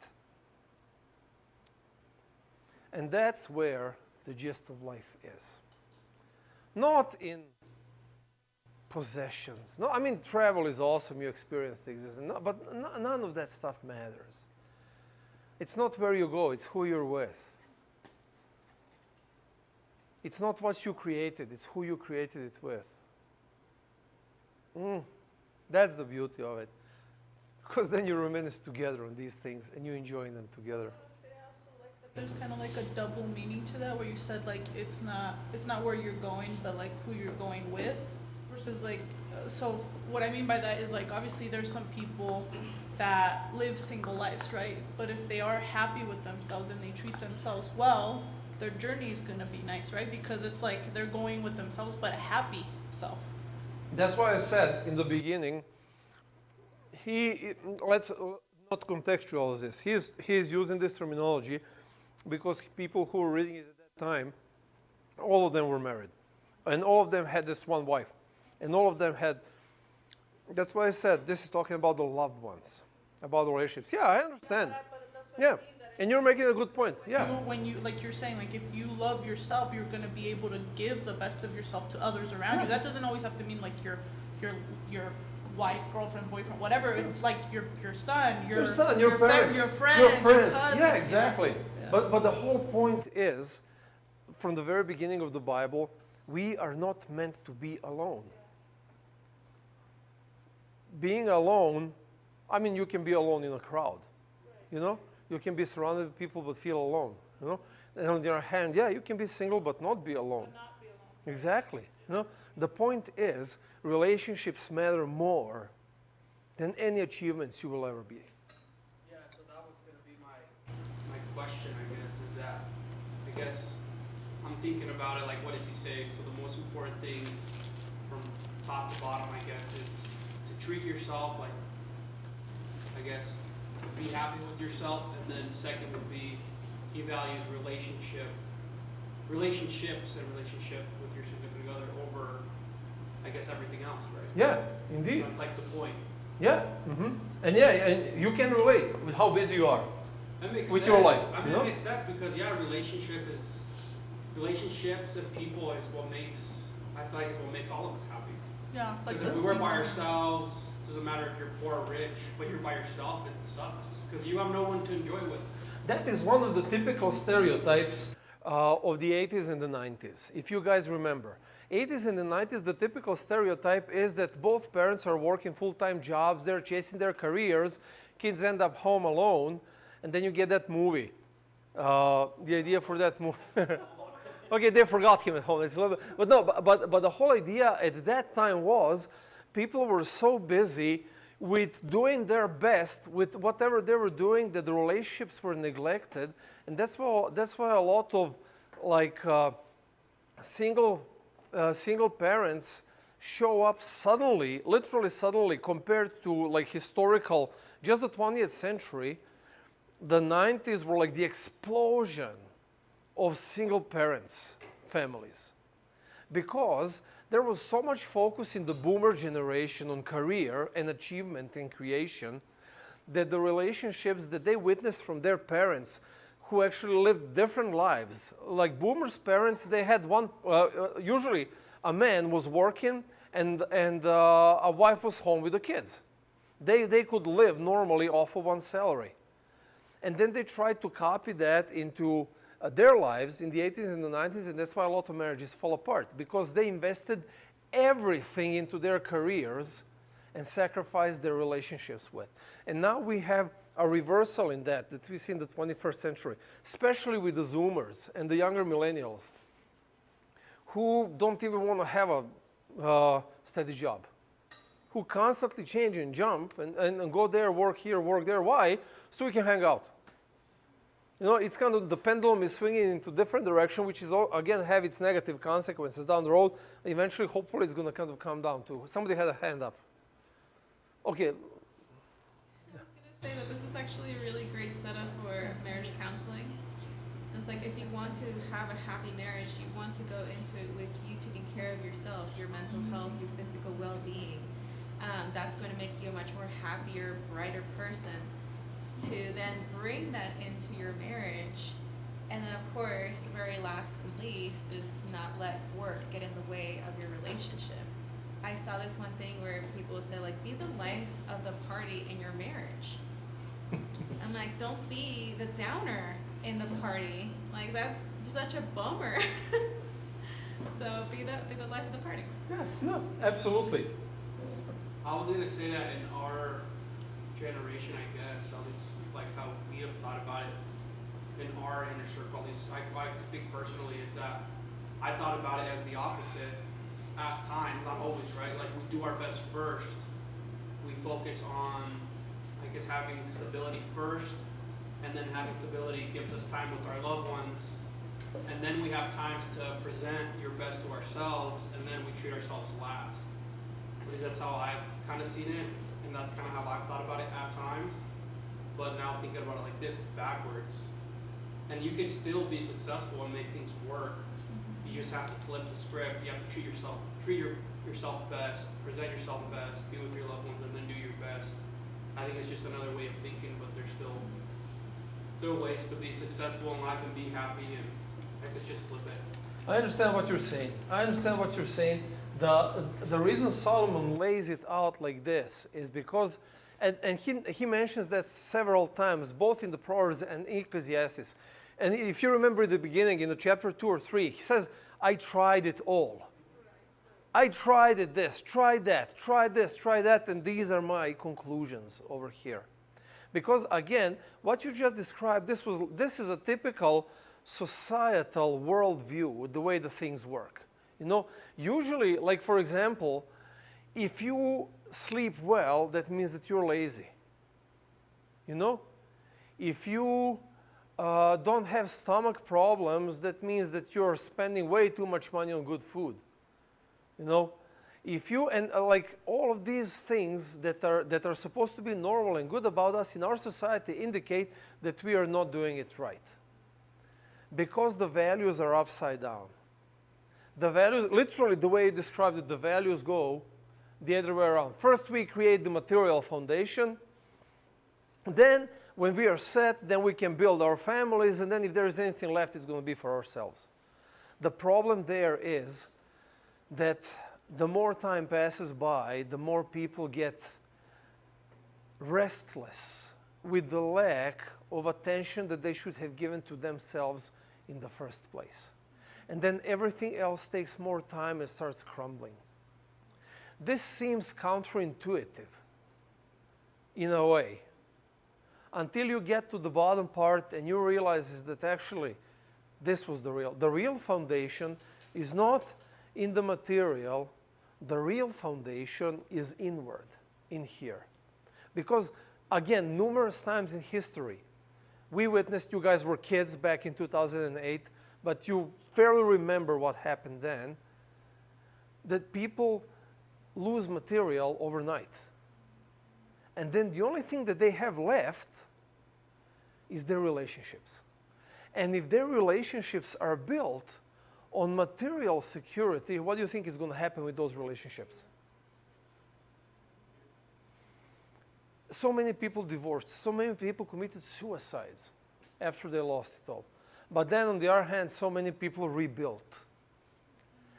And that's where the gist of life is. Not in possessions. No, I mean, travel is awesome, you experience things, but none of that stuff matters. It's not where you go, it's who you're with. It's not what you created, it's who you created it with. That's the beauty of it. Because then you reminisce together on these things and you're enjoying them together. There's kind of like a double meaning to that, where you said like it's not where you're going, but like who you're going with, versus like so what I mean by that is like obviously there's some people that live single lives, right? But if they are happy with themselves and they treat themselves well, their journey is gonna be nice, right? Because it's like they're going with themselves, but a happy self. That's why I said in the beginning, let's not contextualize this. He's using this terminology because people who were reading it at that time, all of them were married. And all of them had this one wife. And all of them had, that's why I said this is talking about the loved ones, about the relationships. Yeah, I understand. Yeah, and you're making a good point. Yeah. When you, like you're saying, like if you love yourself, you're going to be able to give the best of yourself to others around you. That doesn't always have to mean like your wife, girlfriend, boyfriend, whatever. It's like your son, your parents, your friends, your cousins. Yeah, exactly. Yeah. But the whole point is, from the very beginning of the Bible, we are not meant to be alone. Being alone, I mean, you can be alone in a crowd, you know? You can be surrounded with people but feel alone, you know? And on the other hand, yeah, you can be single but not be alone. But not be alone. Exactly. You know? The point is, relationships matter more than any achievements you will ever be. Yeah, so that was going to be my question, I guess, is that, I guess, I'm thinking about it, like, what is he saying? So the most important thing from top to bottom, I guess, is to treat yourself like, I guess, be happy with yourself, and then second would be he values relationships and relationship with your significant other over, I guess, everything else, right? Yeah, indeed. That's like the point. Yeah, and yeah, and you can relate with how busy you are. That makes with sense. your life. I mean, it makes sense because relationships and people is what makes, I feel like is what makes all of us happy. Yeah, it's like Because if we were by ourselves, doesn't matter if you're poor or rich, but you're by yourself, it sucks. Because you have no one to enjoy with. That is one of the typical stereotypes of the 80s and the 90s. If you guys remember, 80s and the 90s, the typical stereotype is that both parents are working full-time jobs, they're chasing their careers, kids end up home alone, and then you get that movie. The idea for that movie. Okay, they forgot him at home. It's a little bit, but no, but the whole idea at that time was people were so busy with doing their best with whatever they were doing that the relationships were neglected, and that's why a lot of like single parents show up suddenly, literally suddenly, compared to like historical, just the 20th century. The 90s were like the explosion of single parents, families, because there was so much focus in the boomer generation on career and achievement and creation that the relationships that they witnessed from their parents who actually lived different lives, like boomers' parents, they had one, usually a man was working and a wife was home with the kids. They could live normally off of one salary. And then they tried to copy that into their lives in the 80s and the 90s, and that's why a lot of marriages fall apart, because they invested everything into their careers and sacrifice their relationships with. And now we have a reversal in that we see in the 21st century, especially with the Zoomers and the younger millennials who don't even want to have a steady job, who constantly change and jump and go there, work here, work there. Why? So we can hang out. You know, it's kind of the pendulum is swinging into different direction, which is, again, have its negative consequences down the road. Eventually, hopefully, it's going to kind of come down to. Somebody had a hand up. Okay. I was gonna say that this is actually a really great setup for marriage counseling. It's like if you want to have a happy marriage, you want to go into it with you taking care of yourself, your mental health, your physical well-being. That's going to make you a much more happier, brighter person. To then bring that into your marriage, and then of course, very last and least, is not let work get in the way of your relationship. I saw this one thing where people say like, be the life of the party in your marriage. I'm like, don't be the downer in the party. Like that's such a bummer. So be the life of the party. Yeah, no, absolutely. I was gonna say that in our generation, I guess, at least like how we have thought about it in our inner circle, at least I speak personally, is that I thought about it as the opposite at times, not always, right? Like we do our best first. We focus on, I guess, having stability first, and then having stability gives us time with our loved ones. And then we have times to present your best to ourselves, and then we treat ourselves last. Because that's how I've kind of seen it, and that's kind of how I've thought about it at times. But now thinking about it like this, it's backwards. And you can still be successful and make things work. You just have to flip the script. You have to treat yourself best, present yourself best, be with your loved ones, and then do your best. I think it's just another way of thinking, but there's still ways to be successful in life and be happy, and I guess just flip it. I understand what you're saying. The reason Solomon lays it out like this is because, and he mentions that several times, both in the Proverbs and Ecclesiastes. And if you remember the beginning, in the chapter 2 or 3, he says, I tried it all. I tried it this, tried that, tried this, tried that, and these are my conclusions over here. Because again, what you just described, this is a typical societal worldview, the way the things work. You know, usually, like for example, if you sleep well, that means that you're lazy. You know, if you don't have stomach problems, that means that you're spending way too much money on good food. You know, if you, and like all of these things that are supposed to be normal and good about us in our society indicate that we are not doing it right. Because the values are upside down. The values, literally the way you described it, the values go the other way around. First we create the material foundation. Then when we are set, then we can build our families, and then if there is anything left, it's going to be for ourselves. The problem there is that the more time passes by, the more people get restless with the lack of attention that they should have given to themselves in the first place. And then everything else takes more time and starts crumbling. This seems counterintuitive in a way, until you get to the bottom part and you realize that actually this was the real foundation is not in the material. The real foundation is inward, in here. Because again, numerous times in history, we witnessed, you guys were kids back in 2008, but you fairly remember what happened then, that people lose material overnight. And then the only thing that they have left is their relationships. And if their relationships are built on material security, what do you think is going to happen with those relationships? So many people divorced, so many people committed suicides after they lost it all. But then on the other hand, so many people rebuilt.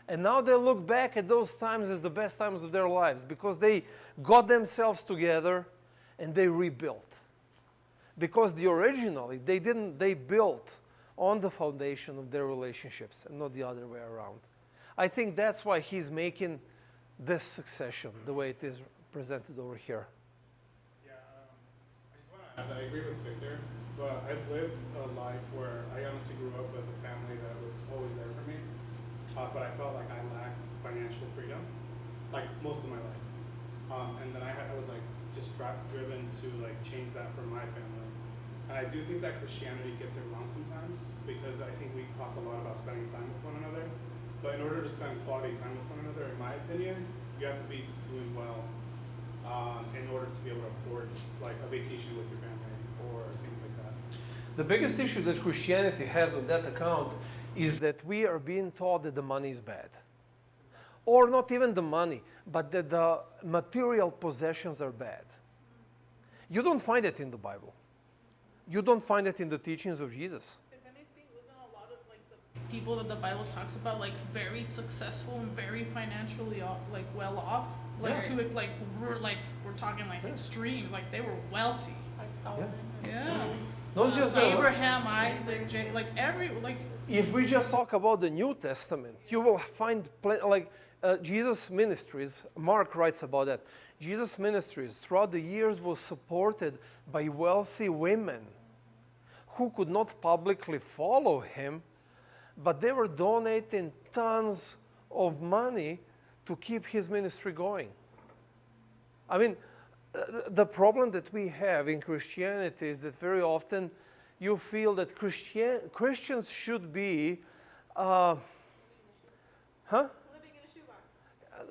And now they look back at those times as the best times of their lives because they got themselves together and they rebuilt. Because originally they built on the foundation of their relationships and not the other way around. I think that's why he's making this succession the way it is presented over here. Yeah, I just want to add that I agree with Victor, but I've lived a life where I honestly grew up with a family that was always there for me, but I felt like I lacked financial freedom, like most of my life. And then I was like just driven to like change that for my family. And I do think that Christianity gets it wrong sometimes, because I think we talk a lot about spending time with one another. But in order to spend quality time with one another, in my opinion, you have to be doing well in order to be able to afford like a vacation with your family or things like that. The biggest issue that Christianity has on that account is that we are being taught that the money is bad. Or not even the money, but that the material possessions are bad. You don't find it in the Bible. You don't find it in the teachings of Jesus. If anything, wasn't a lot of like the people that the Bible talks about like very successful and very financially like well off, like Yeah. to like we're talking like extremes, like they were wealthy. Like Solomon. Yeah. Not just that. Abraham, Isaac, like If we just talk about the New Testament, you will find Jesus' ministries, Mark writes about that. Jesus' ministries throughout the years was supported by wealthy women who could not publicly follow him, but they were donating tons of money to keep his ministry going. I mean, the problem that we have in Christianity is that very often you feel that Christians should be,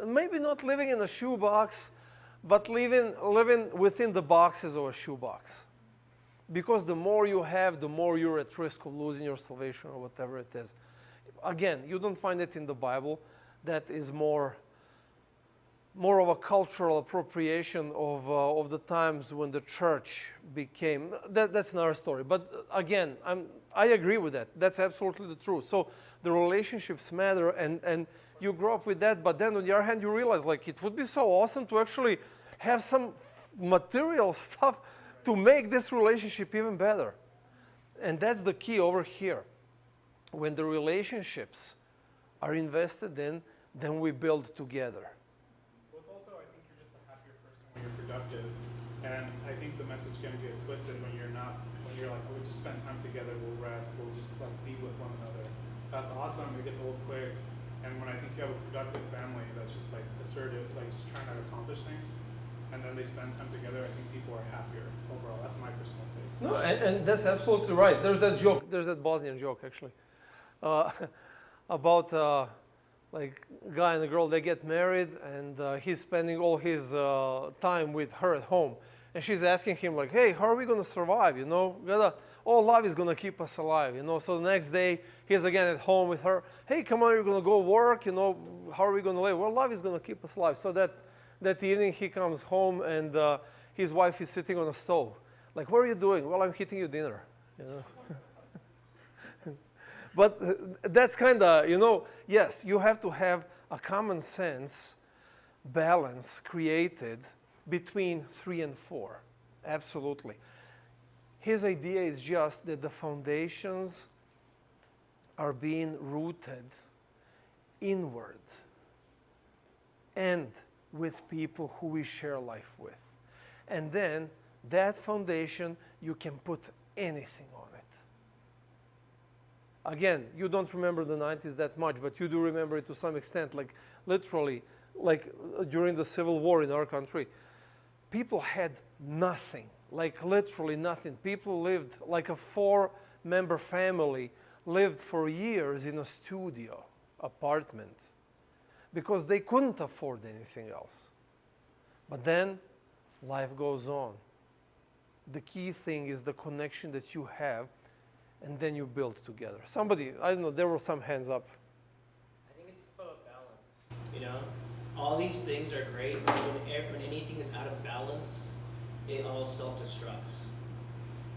maybe not living in a shoebox, but living within the boxes of a shoebox. Because the more you have, the more you're at risk of losing your salvation or whatever it is. Again, you don't find it in the Bible. That is more of a cultural appropriation of the times when the church became, that's another story. But again, I agree with that. That's absolutely the truth. So the relationships matter, and you grow up with that, but then on the other hand, you realize like it would be so awesome to actually have some material stuff to make this relationship even better. And that's the key over here. When the relationships are invested in, then we build together. Well, it's also, I think you're just a happier person when you're productive. And I think the message can get twisted when you're like, oh, we just spend time together, we'll rest, we'll just like be with one another. That's awesome, it gets old quick. And when I think you have a productive family that's just like assertive, like just trying to accomplish things, and then they spend time together, I think people are happier overall. That's my personal take. No, and that's absolutely right. There's that joke, there's that Bosnian joke actually, about like guy and a girl, they get married, and he's spending all his time with her at home. And she's asking him like, hey, how are we gonna survive? You know, all love is gonna keep us alive, you know. So the next day, he's again at home with her. Hey, come on, you're gonna go work, you know, how are we gonna live? Well, love is gonna keep us alive. So that evening he comes home, and his wife is sitting on a stove. Like, what are you doing? Well, I'm heating you dinner, you know. But that's kind of, you know, yes, you have to have a common sense balance created between 3 and 4. Absolutely. His idea is just that the foundations are being rooted inward and with people who we share life with. And then that foundation, you can put anything on it. Again, you don't remember the 90s that much, but you do remember it to some extent, like literally, like during the Civil War in our country. People had nothing, like literally nothing. People lived like a 4-member family, lived for years in a studio apartment because they couldn't afford anything else. But then life goes on. The key thing is the connection that you have, and then you build together. Somebody, I don't know, there were some hands up. I think it's about balance. You know, all these things are great, but when anything is out of balance, it all self-destructs.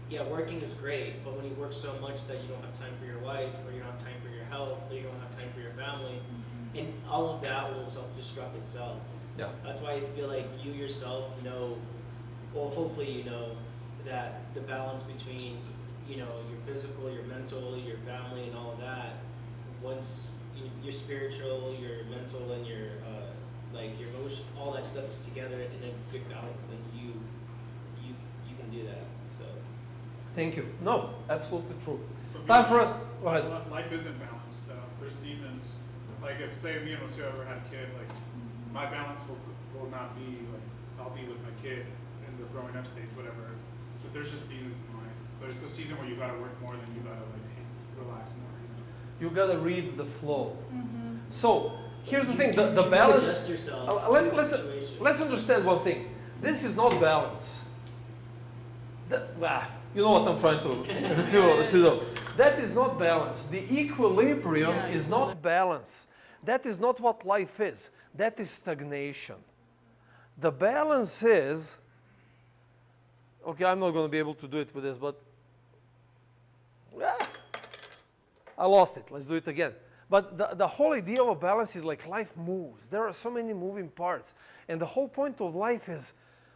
Yeah, working is great, but when you work so much that you don't have time for your wife, or you don't have time for your health, or you don't have time for your family, and all of that will self-destruct itself. Yeah. That's why I feel like you yourself know, well, hopefully you know that the balance between, you know, your physical, your mental, your family, and all of that, once your spiritual, your mental, and your like your emotion, all that stuff is together in a good balance, then you can do that. So. Thank you. No, absolutely true. me, Time for us. Go ahead. Life isn't balanced. There's seasons. Like if say me and Monsieur ever had a kid, like my balance will not be like I'll be with my kid in the growing up stage, whatever. But there's just seasons in life. There's a season where you gotta work more than you gotta like relax more. You gotta read the flow. Mm-hmm. So here's the thing: the You balance. adjust yourself to the situation. Let's understand one thing. This is not balance. You know what I'm trying to do. That is not balance. The equilibrium is not balance. That is not what life is. That is stagnation. The balance is, okay, I'm not going to be able to do it with this, but I lost it. Let's do it again. But the whole idea of a balance is like life moves. There are so many moving parts. And the whole point of life is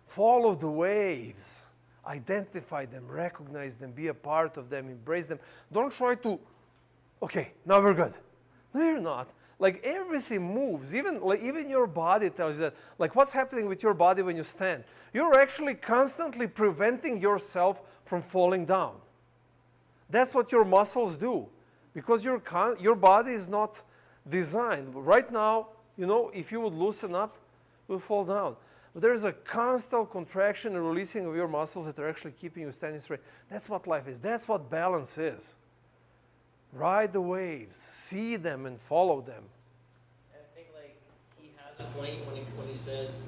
follow the waves. Identify them, recognize them, be a part of them, embrace them. Don't try to, okay, now we're good. No, you're not. Like everything moves. Even your body tells you that. Like what's happening with your body when you stand? You're actually constantly preventing yourself from falling down. That's what your muscles do. Because your body is not designed. Right now, you know, if you would loosen up, you'll fall down. But there's a constant contraction and releasing of your muscles that are actually keeping you standing straight. That's what life is. That's what balance is. Ride the waves, see them and follow them. I think like he has a point when he says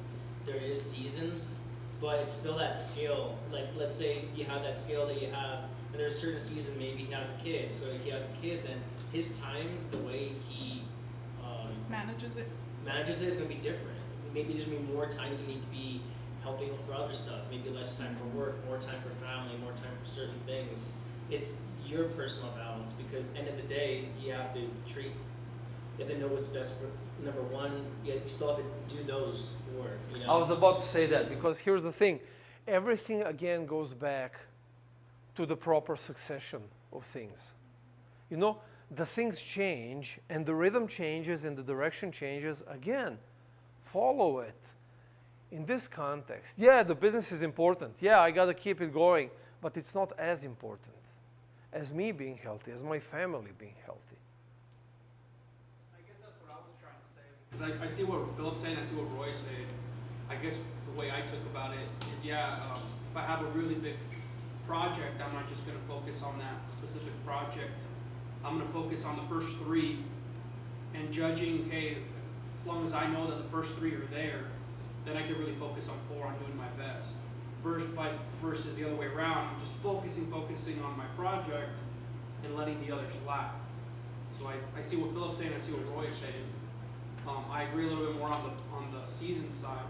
there is seasons, but it's still that skill. Like let's say you have that skill that you have, and there's a certain season maybe he has a kid. So if he has a kid, then his time, the way he Manages it. is going to be different. Maybe there's going to be more times you need to be helping for other stuff. Maybe less time for work, more time for family, more time for certain things. It's your personal balance because end of the day, you have to know what's best for number one. You still have to do those four. You know? I was about to say that because here's the thing. Everything again goes back to the proper succession of things. You know, the things change and the rhythm changes and the direction changes again. Follow it. In this context, yeah, the business is important. Yeah, I got to keep it going, but it's not as important as me being healthy, as my family being healthy. I guess that's what I was trying to say. Because I see what Philip's saying, I see what Roy's saying. I guess the way I took about it is, if I have a really big project, I'm not just going to focus on that specific project. I'm going to focus on the first three and judging, hey, as long as I know that the first three are there, then I can really focus on four, on doing my best. Versus the other way around, I'm just focusing on my project and letting the others lag. So I see what Philip's saying, I see what Roy's saying. I agree a little bit more on the season side,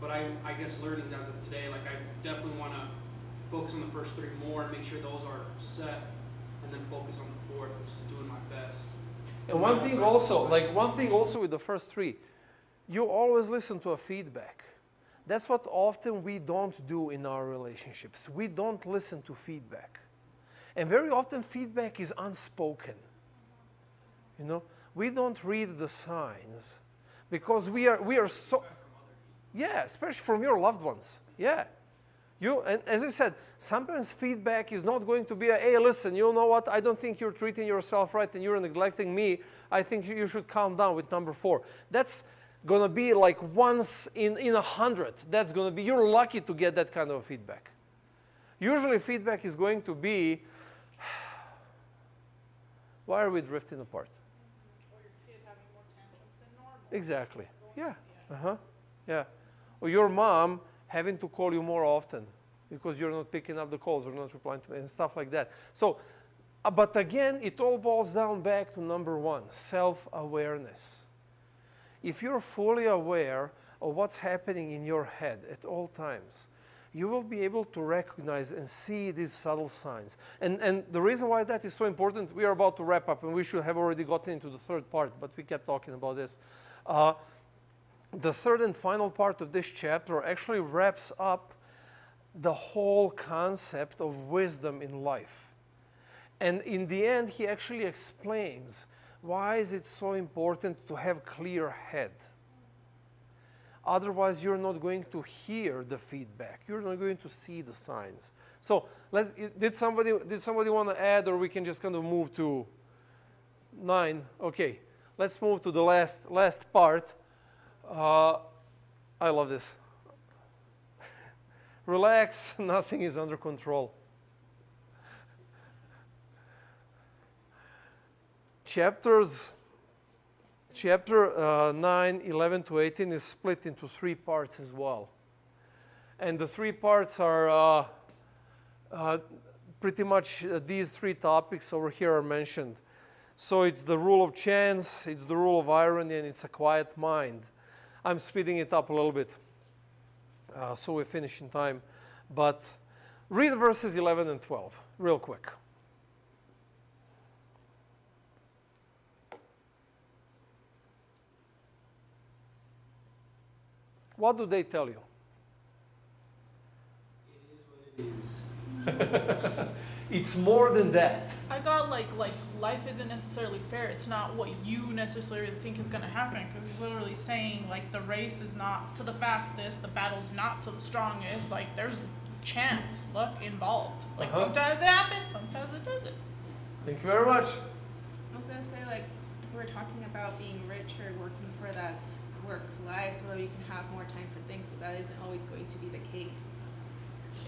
but I guess learning as of today, like I definitely want to focus on the first three more and make sure those are set, and then focus on the fourth, which is doing my best. And one thing also with the first three, you always listen to a feedback. That's what often we don't do in our relationships. We don't listen to feedback. And very often feedback is unspoken. You know, we don't read the signs because we are so, yeah, especially from your loved ones. Yeah. And as I said, sometimes feedback is not going to be hey, listen, you know what? I don't think you're treating yourself right and you're neglecting me. I think you should calm down with number 4. That's going to be like once in 100. That's going to be, you're lucky to get that kind of feedback. Usually feedback is going to be, why are we drifting apart? Or your kid having more tantrums than normal. Exactly. Yeah. Yeah. Or your mom having to call you more often because you're not picking up the calls or not replying to me and stuff like that. So, but again, it all boils down back to number 1, self-awareness. If you're fully aware of what's happening in your head at all times, you will be able to recognize and see these subtle signs. And the reason why that is so important, we are about to wrap up and we should have already gotten into the third part, but we kept talking about this. The third and final part of this chapter actually wraps up the whole concept of wisdom in life. And in the end, he actually explains why is it so important to have clear head. Otherwise, you're not going to hear the feedback. You're not going to see the signs. So did somebody want to add, or we can just kind of move to 9? Okay, let's move to the last part. I love this. Relax, nothing is under control. Chapter 9, 11 to 18 is split into 3 parts as well. And the 3 parts are pretty much these 3 topics over here are mentioned. So it's the rule of chance, it's the rule of irony, and it's a quiet mind. I'm speeding it up a little bit so we finish in time. But read verses 11 and 12 real quick. What do they tell you? It is what it is. It's more than that. I got like life isn't necessarily fair. It's not what you necessarily think is gonna happen, because he's literally saying like the race is not to the fastest, the battle's not to the strongest. Like there's chance, luck involved. Like sometimes it happens, sometimes it doesn't. Thank you very much. I was gonna say, like, we're talking about being rich or working for that work life so that we can have more time for things, but that isn't always going to be the case.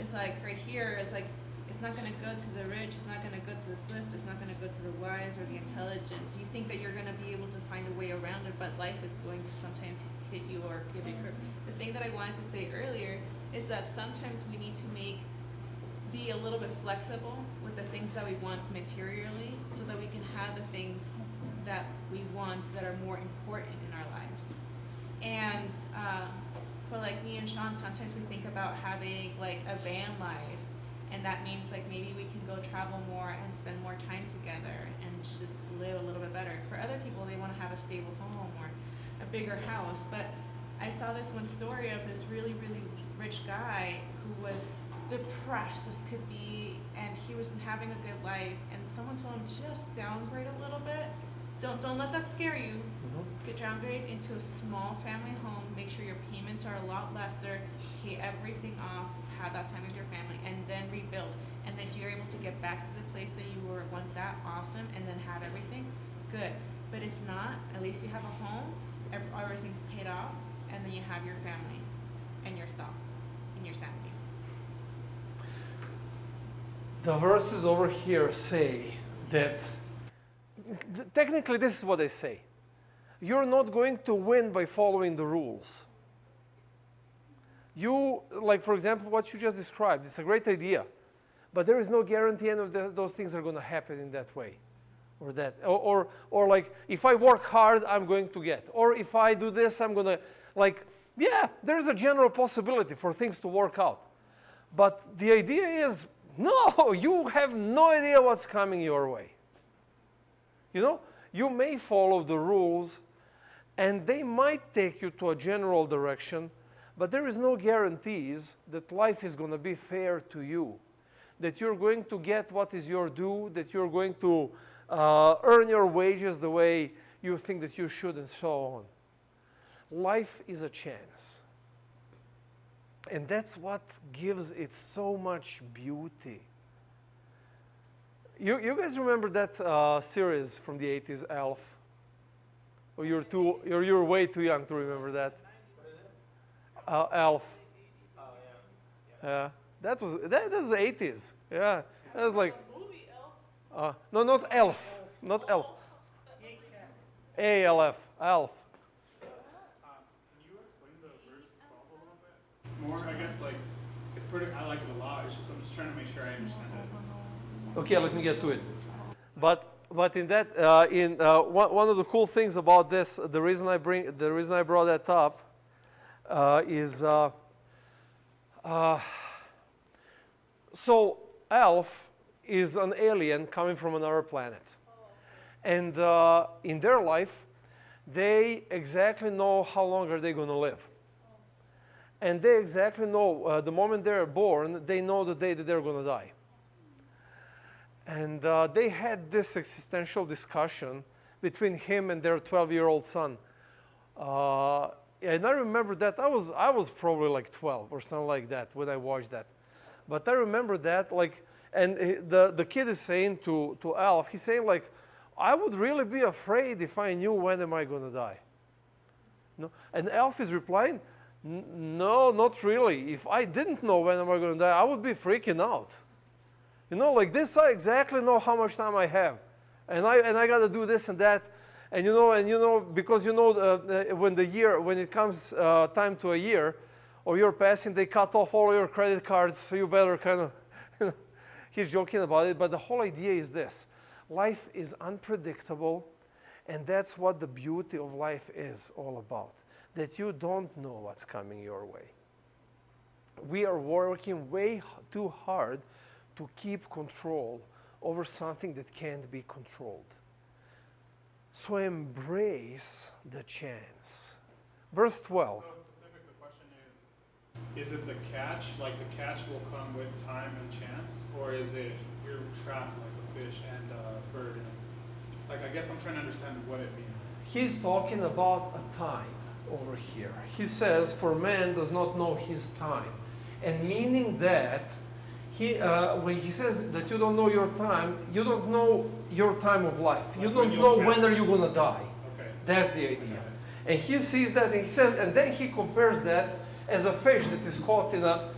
It's like right here, it's like it's not going to go to the rich, it's not going to go to the swift, it's not going to go to the wise or the intelligent. You think that you're going to be able to find a way around it, but life is going to sometimes hit you or give you a curve. The thing that I wanted to say earlier is that sometimes we need to be a little bit flexible with the things that we want materially so that we can have the things that we want that are more important in our lives. And for like me and Sean, sometimes we think about having like a van life, and that means like maybe we can go travel more and spend more time together and just live a little bit better. For other people, they want to have a stable home or a bigger house. But I saw this one story of this really, really rich guy who was depressed as could be, and he wasn't having a good life, and someone told him, just downgrade a little bit. Don't let that scare you. Get downgraded into a small family home, make sure your payments are a lot lesser, pay everything off, have that time with your family, and then rebuild. And if you're able to get back to the place that you were once at, awesome, and then have everything, good. But if not, at least you have a home, everything's paid off, and then you have your family and yourself and your sanity. The verses over here say that, technically this is what they say. You're not going to win by following the rules. You, like for example, what you just described, it's a great idea, but there is no guarantee any of those things are going to happen in that way, or that, or like if I work hard, I'm going to get, or if I do this, I'm going to, like, yeah, there's a general possibility for things to work out, but the idea is, no, you have no idea what's coming your way. You know, you may follow the rules, and they might take you to a general direction, but there is no guarantees that life is going to be fair to you, that you're going to get what is your due, that you're going to earn your wages the way you think that you should, and so on. Life is a chance. And that's what gives it so much beauty. You guys remember that series from the 80s, Elf? Or you're way too young to remember that. Elf. Oh yeah. Yeah, that was the 80s. Yeah, that was like. No, not Elf, not Elf. ALF, Elf. Can you explain the verse 12 a little bit more? I guess like it's pretty. I like it a lot. It's just I'm just trying to make sure I understand it. Okay, let me get to it. But in that, one of the cool things about this, the reason I brought that up is so Elf is an alien coming from another planet, and in their life, they exactly know how long are they going to live, and they exactly know the moment they're born, they know the day that they're going to die. And they had this existential discussion between him and their 12-year-old son. and I remember that I was probably like 12 or something like that when I watched that. But I remember that, like, and the kid is saying to Alf, he's saying like, I would really be afraid if I knew when am I going to die. No? And Alf is replying, no, not really. If I didn't know when am I going to die, I would be freaking out. You know, like this, I exactly know how much time I have. And I got to do this and that. And you know, because you know, when it comes time to a year, or you're passing, they cut off all your credit cards, so you better kind of, you know, he's joking about it, but the whole idea is this. Life is unpredictable, and that's what the beauty of life is all about, that you don't know what's coming your way. We are working way too hard to keep control over something that can't be controlled. So embrace the chance. Verse 12. So specific, the question is it the catch? Like the catch will come with time and chance? Or is it you're trapped like a fish and a bird? Like, I guess I'm trying to understand what it means. He's talking about a time over here. He says, for man does not know his time. And meaning that, when he says that you don't know your time, you don't know your time of life. You don't know when are you going to die. Okay. That's the idea. And he sees that, and he says, and then he compares that as a fish that is caught in a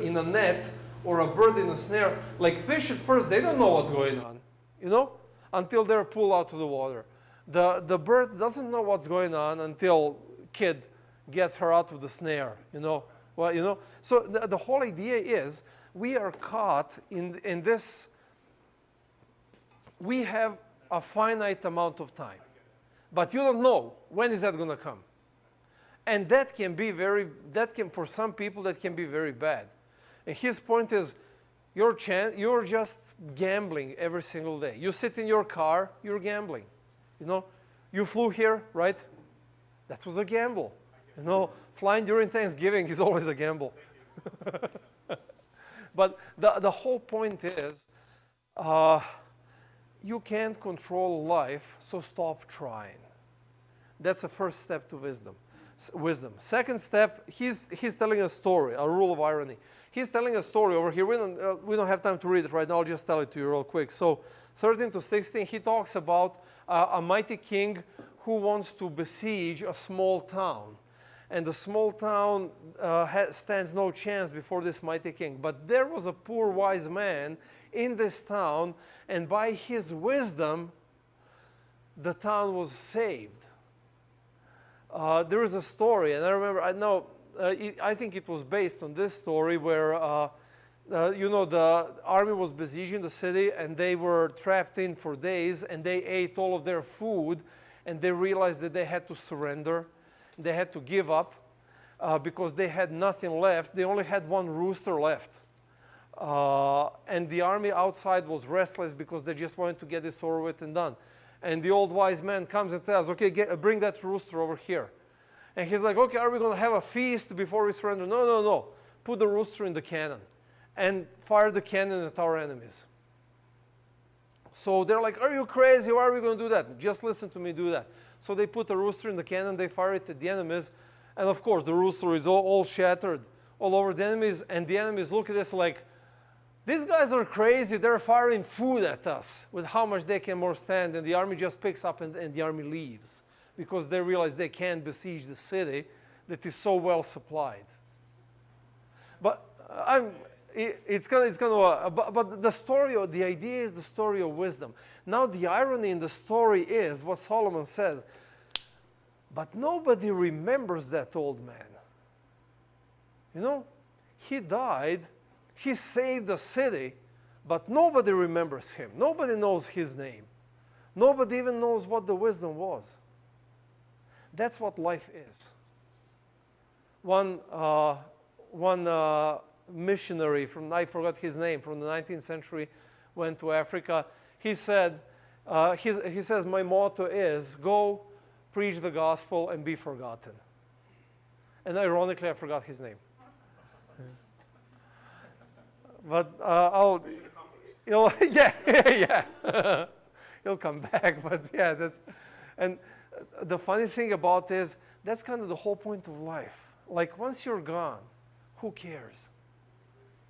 in a net, or a bird in a snare. Like fish at first, they don't know what's going on, you know, until they're pulled out of the water. The bird doesn't know what's going on until kid gets her out of the snare, you know. Well, you know, so the whole idea is we are caught in this. We have a finite amount of time, but you don't know when is that going to come. And that can be for some people, that can be very bad. And his point is, you're just gambling every single day. You sit in your car, you're gambling. You know, you flew here, right? That was a gamble. You know, flying during Thanksgiving is always a gamble. But the whole point is, you can't control life, so stop trying. That's the first step to wisdom. Second step, he's telling a story, a rule of irony. He's telling a story over here. We don't have time to read it right now. I'll just tell it to you real quick. So 13 to 16, he talks about a mighty king who wants to besiege a small town. And the small town stands no chance before this mighty king. But there was a poor wise man in this town, and by his wisdom, the town was saved. There is a story, and I think it was based on this story where, you know, the army was besieging the city, and they were trapped in for days, and they ate all of their food, and they realized that they had to surrender. They had to give up because they had nothing left. They only had one rooster left. And the army outside was restless because they just wanted to get this over with and done. And the old wise man comes and tells, okay, bring that rooster over here. And he's like, okay, are we going to have a feast before we surrender? No, no, no. Put the rooster in the cannon and fire the cannon at our enemies. So they're like, are you crazy? Why are we going to do that? Just listen to me do that. So they put the rooster in the cannon, they fire it at the enemies, and of course the rooster is all shattered all over the enemies, and the enemies look at this like, these guys are crazy, they're firing food at us with how much they can more stand, and the army just picks up and the army leaves because they realize they can't besiege the city that is so well supplied. But but the story, the idea is the story of wisdom. Now the irony in the story is what Solomon says, but nobody remembers that old man. You know, he died, he saved the city, but nobody remembers him. Nobody knows his name. Nobody even knows what the wisdom was. That's what life is. One missionary from, I forgot his name, from the 19th century, went to Africa. He said, he says, my motto is, go preach the gospel and be forgotten. And ironically, I forgot his name. But yeah, yeah. He'll come back, but yeah, that's, and the funny thing about is that's kind of the whole point of life. Like once you're gone, who cares?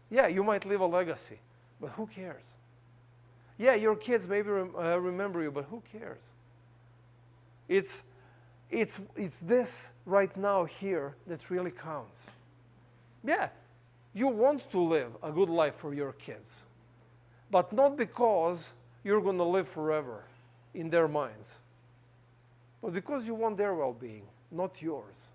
Yeah, you might leave a legacy, but who cares? Yeah, your kids maybe remember you, but who cares? It's this right now here that really counts. Yeah, you want to live a good life for your kids, but not because you're going to live forever in their minds, but because you want their well-being, not yours.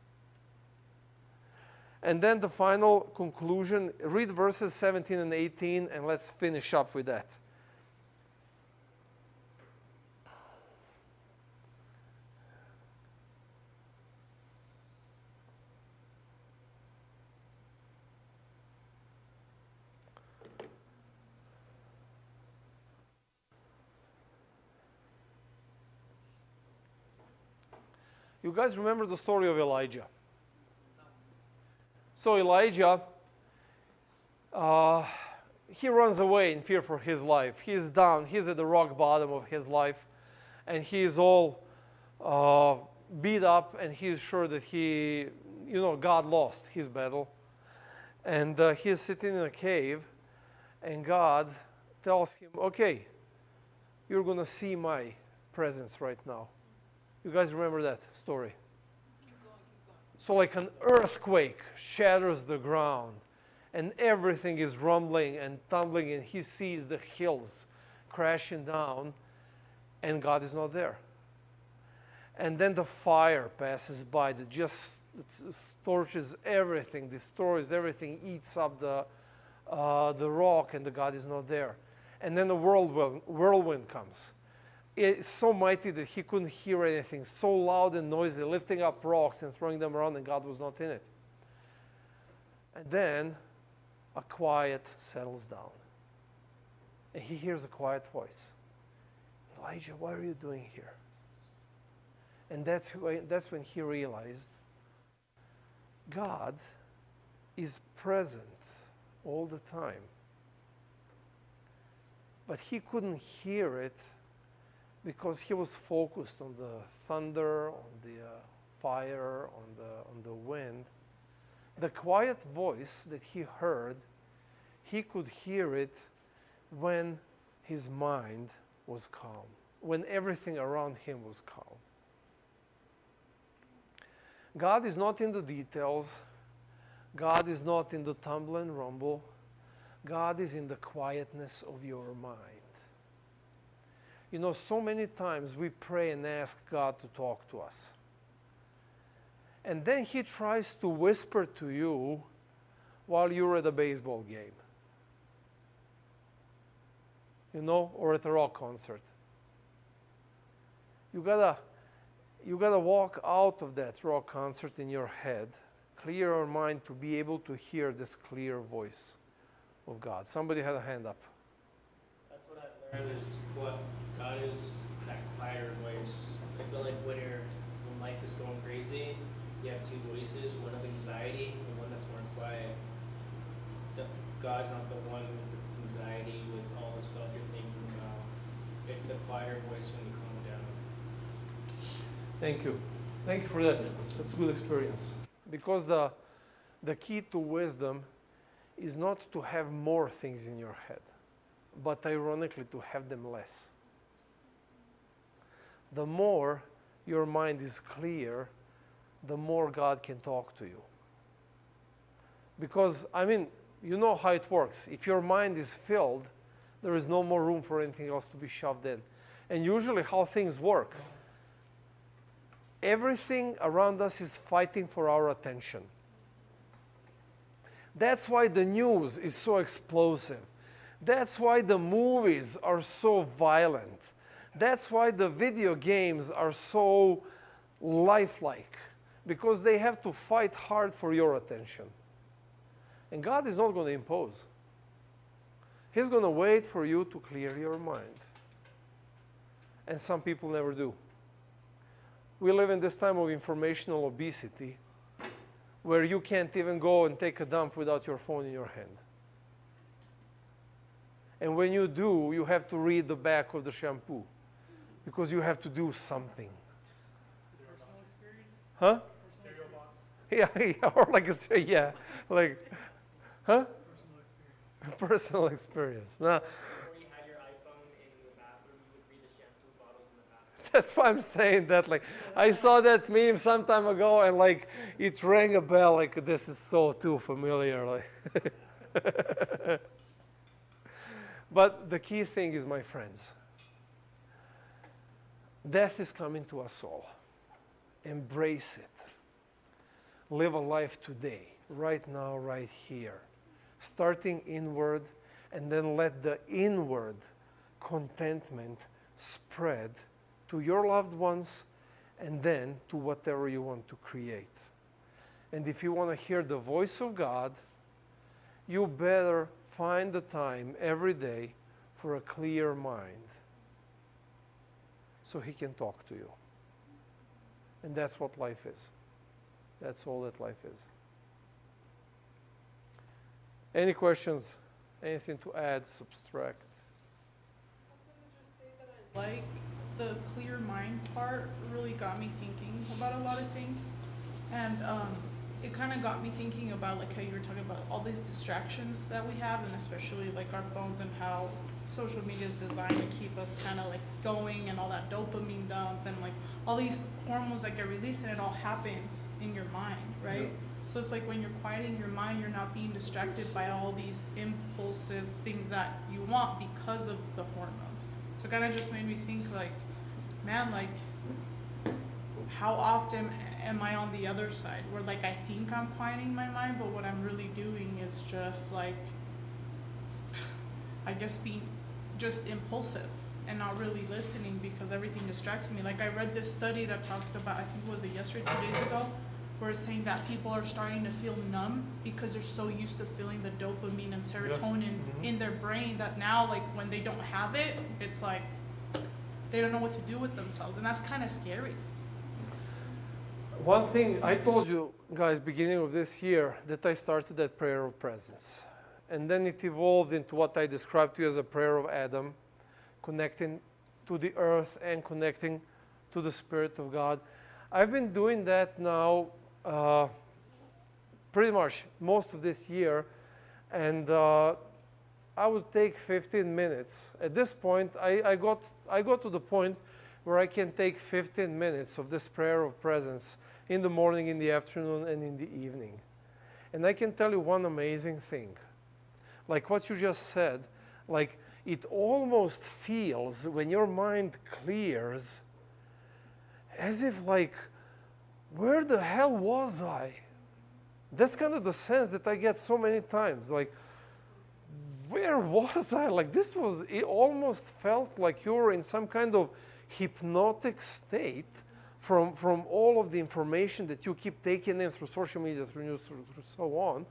And then the final conclusion, read verses 17 and 18, and let's finish up with that. You guys remember the story of Elijah? So Elijah, he runs away in fear for his life. He's down. He's at the rock bottom of his life. And he's all beat up. And he's sure that God lost his battle. And he's sitting in a cave. And God tells him, okay, you're going to see my presence right now. You guys remember that story? Keep going. So like an earthquake shatters the ground, and everything is rumbling and tumbling, and he sees the hills crashing down, and God is not there. And then the fire passes by that just torches everything, destroys everything, eats up the rock, and the God is not there. And then the whirlwind comes. It's so mighty that he couldn't hear anything, so loud and noisy, lifting up rocks and throwing them around, and God was not in it. And then a quiet settles down. And he hears a quiet voice. Elijah, what are you doing here? And that's when he realized God is present all the time. But he couldn't hear it because he was focused on the thunder, on the fire, on the wind. The quiet voice that he heard, he could hear it when his mind was calm, when everything around him was calm. God is not in the details. God is not in the tumble and rumble. God is in the quietness of your mind. You know, so many times we pray and ask God to talk to us. And then he tries to whisper to you while you're at a baseball game. You know, or at a rock concert. You gotta walk out of that rock concert in your head, clear your mind to be able to hear this clear voice of God. Somebody had a hand up. That's what I've learned is what God is, that quieter voice. I feel like when life is going crazy, you have two voices, one of anxiety and one that's more quiet. God's not the one with the anxiety, with all the stuff you're thinking about. It's the quieter voice when you calm down. Thank you. Thank you for that. That's a good experience. Because the key to wisdom is not to have more things in your head, but ironically to have them less. The more your mind is clear, the more God can talk to you. Because, I mean, you know how it works. If your mind is filled, there is no more room for anything else to be shoved in. And usually how things work, everything around us is fighting for our attention. That's why the news is so explosive. That's why the movies are so violent. That's why the video games are so lifelike, because they have to fight hard for your attention. And God is not going to impose. He's going to wait for you to clear your mind. And some people never do. We live in this time of informational obesity, where you can't even go and take a dump without your phone in your hand. And when you do, you have to read the back of the shampoo, because you have to do something. Huh? Cereal box. Yeah, or like yeah, like, huh? Personal experience. No, Before you had your iPhone in the bathroom, you would read the shampoo bottles in the bathroom. that's why I'm saying that. Like, I saw that meme some time ago, and like, it rang a bell. Like, this is so too familiar. Like, but the key thing is, my friends, death is coming to us all. Embrace it. Live a life today, right now, right here. Starting inward, and then let the inward contentment spread to your loved ones and then to whatever you want to create. And if you want to hear the voice of God, you better find the time every day for a clear mind so He can talk to you. And that's what life is. That's all that life is. Any questions? Anything to add, subtract? Like the clear mind part really got me thinking about a lot of things, and it kind of got me thinking about like how you were talking about all these distractions that we have, and especially like our phones and how social media is designed to keep us kind of like going, and all that dopamine dump and like all these hormones that get released, and it all happens in your mind, right? Yeah. So it's like when you're quieting your mind, you're not being distracted by all these impulsive things that you want because of the hormones. So it kind of just made me think like, man, like how often am I on the other side where like I think I'm quieting my mind, but what I'm really doing is just like, I guess being just impulsive and not really listening because everything distracts me. Like I read this study that talked about, I think was it yesterday, 2 days ago, where it's saying that people are starting to feel numb because they're so used to feeling the dopamine and serotonin in their brain that now like when they don't have it, it's like they don't know what to do with themselves, and that's kind of scary. One thing I told you guys beginning of this year that I started that prayer of presence, and then it evolved into what I described to you as a prayer of Adam, connecting to the earth and connecting to the Spirit of God. I've been doing that now pretty much most of this year, and I would take 15 minutes. At this point, I got to the point where I can take 15 minutes of this prayer of presence in the morning, in the afternoon, and in the evening. And I can tell you one amazing thing. Like what you just said, like it almost feels, when your mind clears, as if like, where the hell was I? That's kind of the sense that I get so many times. Like, where was I? Like this was, it almost felt like you were in some kind of hypnotic state from all of the information that you keep taking in through social media, through news, through so on,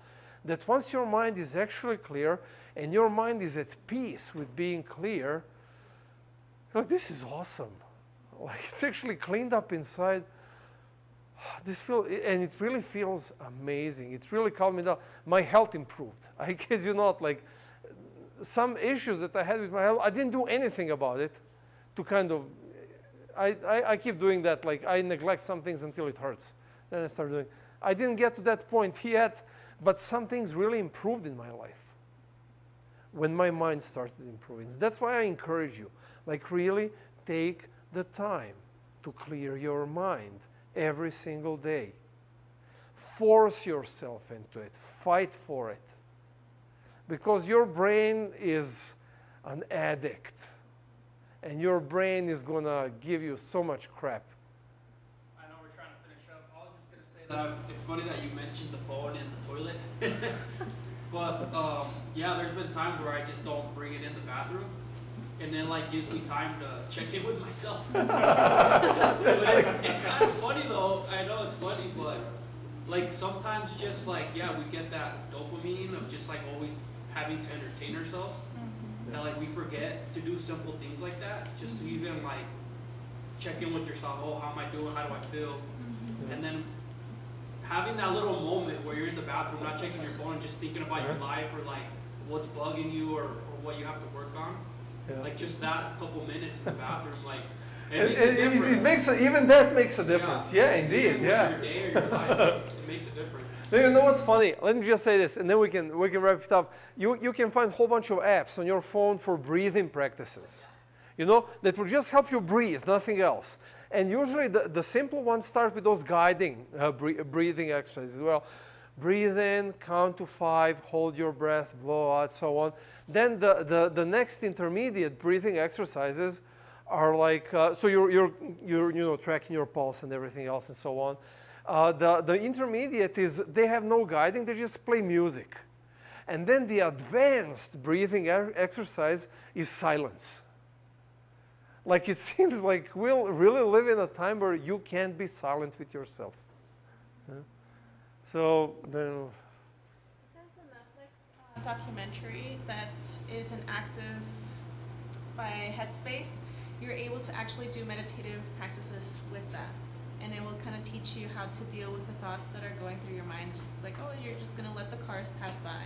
that once your mind is actually clear and your mind is at peace with being clear, like, this is awesome. Like, it's actually cleaned up inside. And it really feels amazing. It really calmed me down. My health improved. I guess you not, like, some issues that I had with my health, I didn't do anything about it to kind of, I keep doing that, like I neglect some things until it hurts. Then I start doing, I didn't get to that point yet, but some things really improved in my life when my mind started improving. That's why I encourage you, like really take the time to clear your mind every single day. Force yourself into it, fight for it. Because your brain is an addict, and your brain is gonna give you so much crap. I know we're trying to finish up. I was just gonna say that it's funny that you mentioned the phone in the toilet. But yeah, there's been times where I just don't bring it in the bathroom, and then like gives me time to check in with myself. It's kind of funny though. I know it's funny, but like sometimes just like, yeah, we get that dopamine of just like always having to entertain ourselves. That like we forget to do simple things like that, just to even like check in with yourself. Oh, how am I doing? How do I feel? And then having that little moment where you're in the bathroom, not checking your phone, and just thinking about your life or like what's bugging you or what you have to work on. Like just that couple minutes in the bathroom, like It makes even that makes a difference. Yeah, indeed. Yeah. Your day or your life, it makes a difference. You know what's funny? Let me just say this, and then we can wrap it up. You can find a whole bunch of apps on your phone for breathing practices. You know, that will just help you breathe, nothing else. And usually the simple ones start with those guiding breathing exercises. Well, breathe in, count to 5, hold your breath, blow out, so on. Then the next intermediate breathing exercises are like, so you're tracking your pulse and everything else and so on. The intermediate is, they have no guiding, they just play music. And then the advanced breathing exercise is silence. Like, it seems like we'll really live in a time where you can't be silent with yourself. So, There's a Netflix documentary that is an active, it's by Headspace. You're able to actually do meditative practices with that. And it will kind of teach you how to deal with the thoughts that are going through your mind. It's just like, oh, you're just going to let the cars pass by.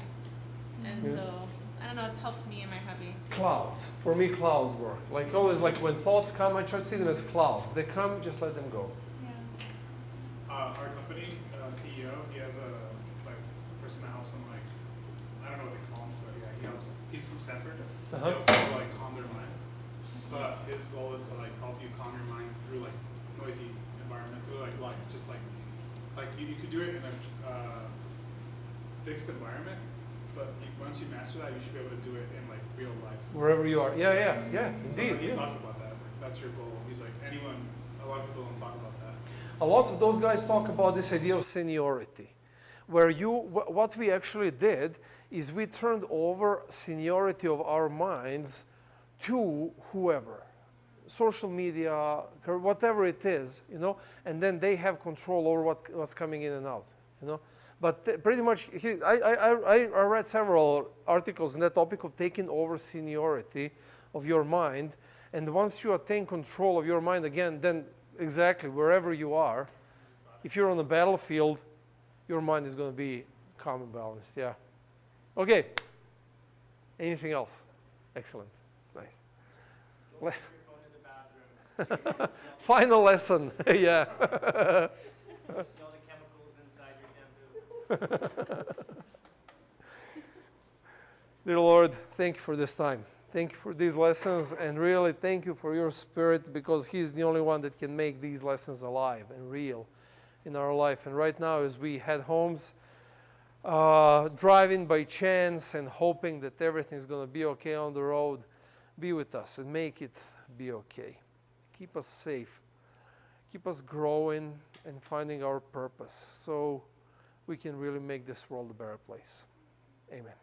And so, I don't know, it's helped me in my hobby. Clouds. For me, clouds work. Like, always, like when thoughts come, I try to see them as clouds. They come, just let them go. Yeah. Our company CEO, he has a person that helps him, like, I don't know what they call him, but yeah, he helps. He's from Stanford. He helps people like calm their minds. But his goal is to like help you calm your mind through like noisy environment, through like life, just like you could do it in a fixed environment. But once you master that, you should be able to do it in like real life. Wherever you are. Yeah, So indeed. he talks about that. It's like, that's your goal. He's like, a lot of people don't talk about that. A lot of those guys talk about this idea of seniority, where what we actually did is we turned over seniority of our minds to whoever, social media, whatever it is, you know, and then they have control over what's coming in and out, you know. But pretty much, I read several articles on that topic of taking over seniority of your mind, and once you attain control of your mind again, then exactly wherever you are, if you're on the battlefield, your mind is going to be calm and balanced. Yeah. Okay. Anything else? Excellent. Nice. Don't put your phone in the bathroom. Final lesson. Yeah. Smell the chemicals inside your shampoo. Dear Lord, thank you for this time. Thank you for these lessons, and really thank you for your Spirit, because He's the only one that can make these lessons alive and real in our life. And right now, as we head homes, driving by chance and hoping that everything's going to be okay on the road, be with us and make it be okay. Keep us safe. Keep us growing and finding our purpose so we can really make this world a better place. Amen.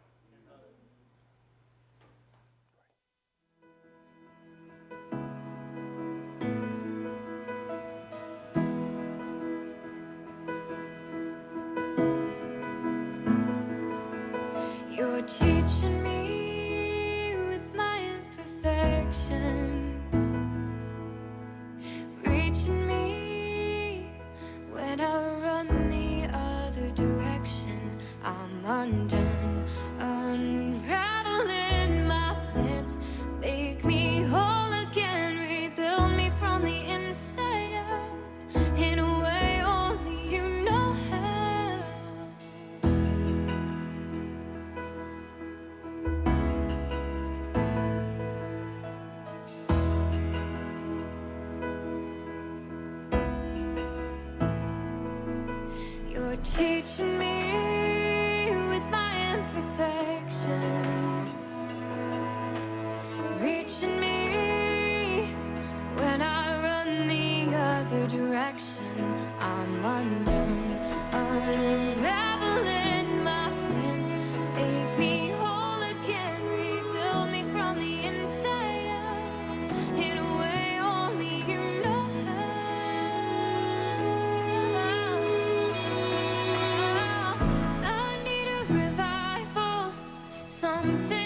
You're teaching me with my imperfections, reaching me when I run the other direction. I'm undone, unraveling my plans. Make me whole again, rebuild me from the inside out, in a way only you know how. You're teaching me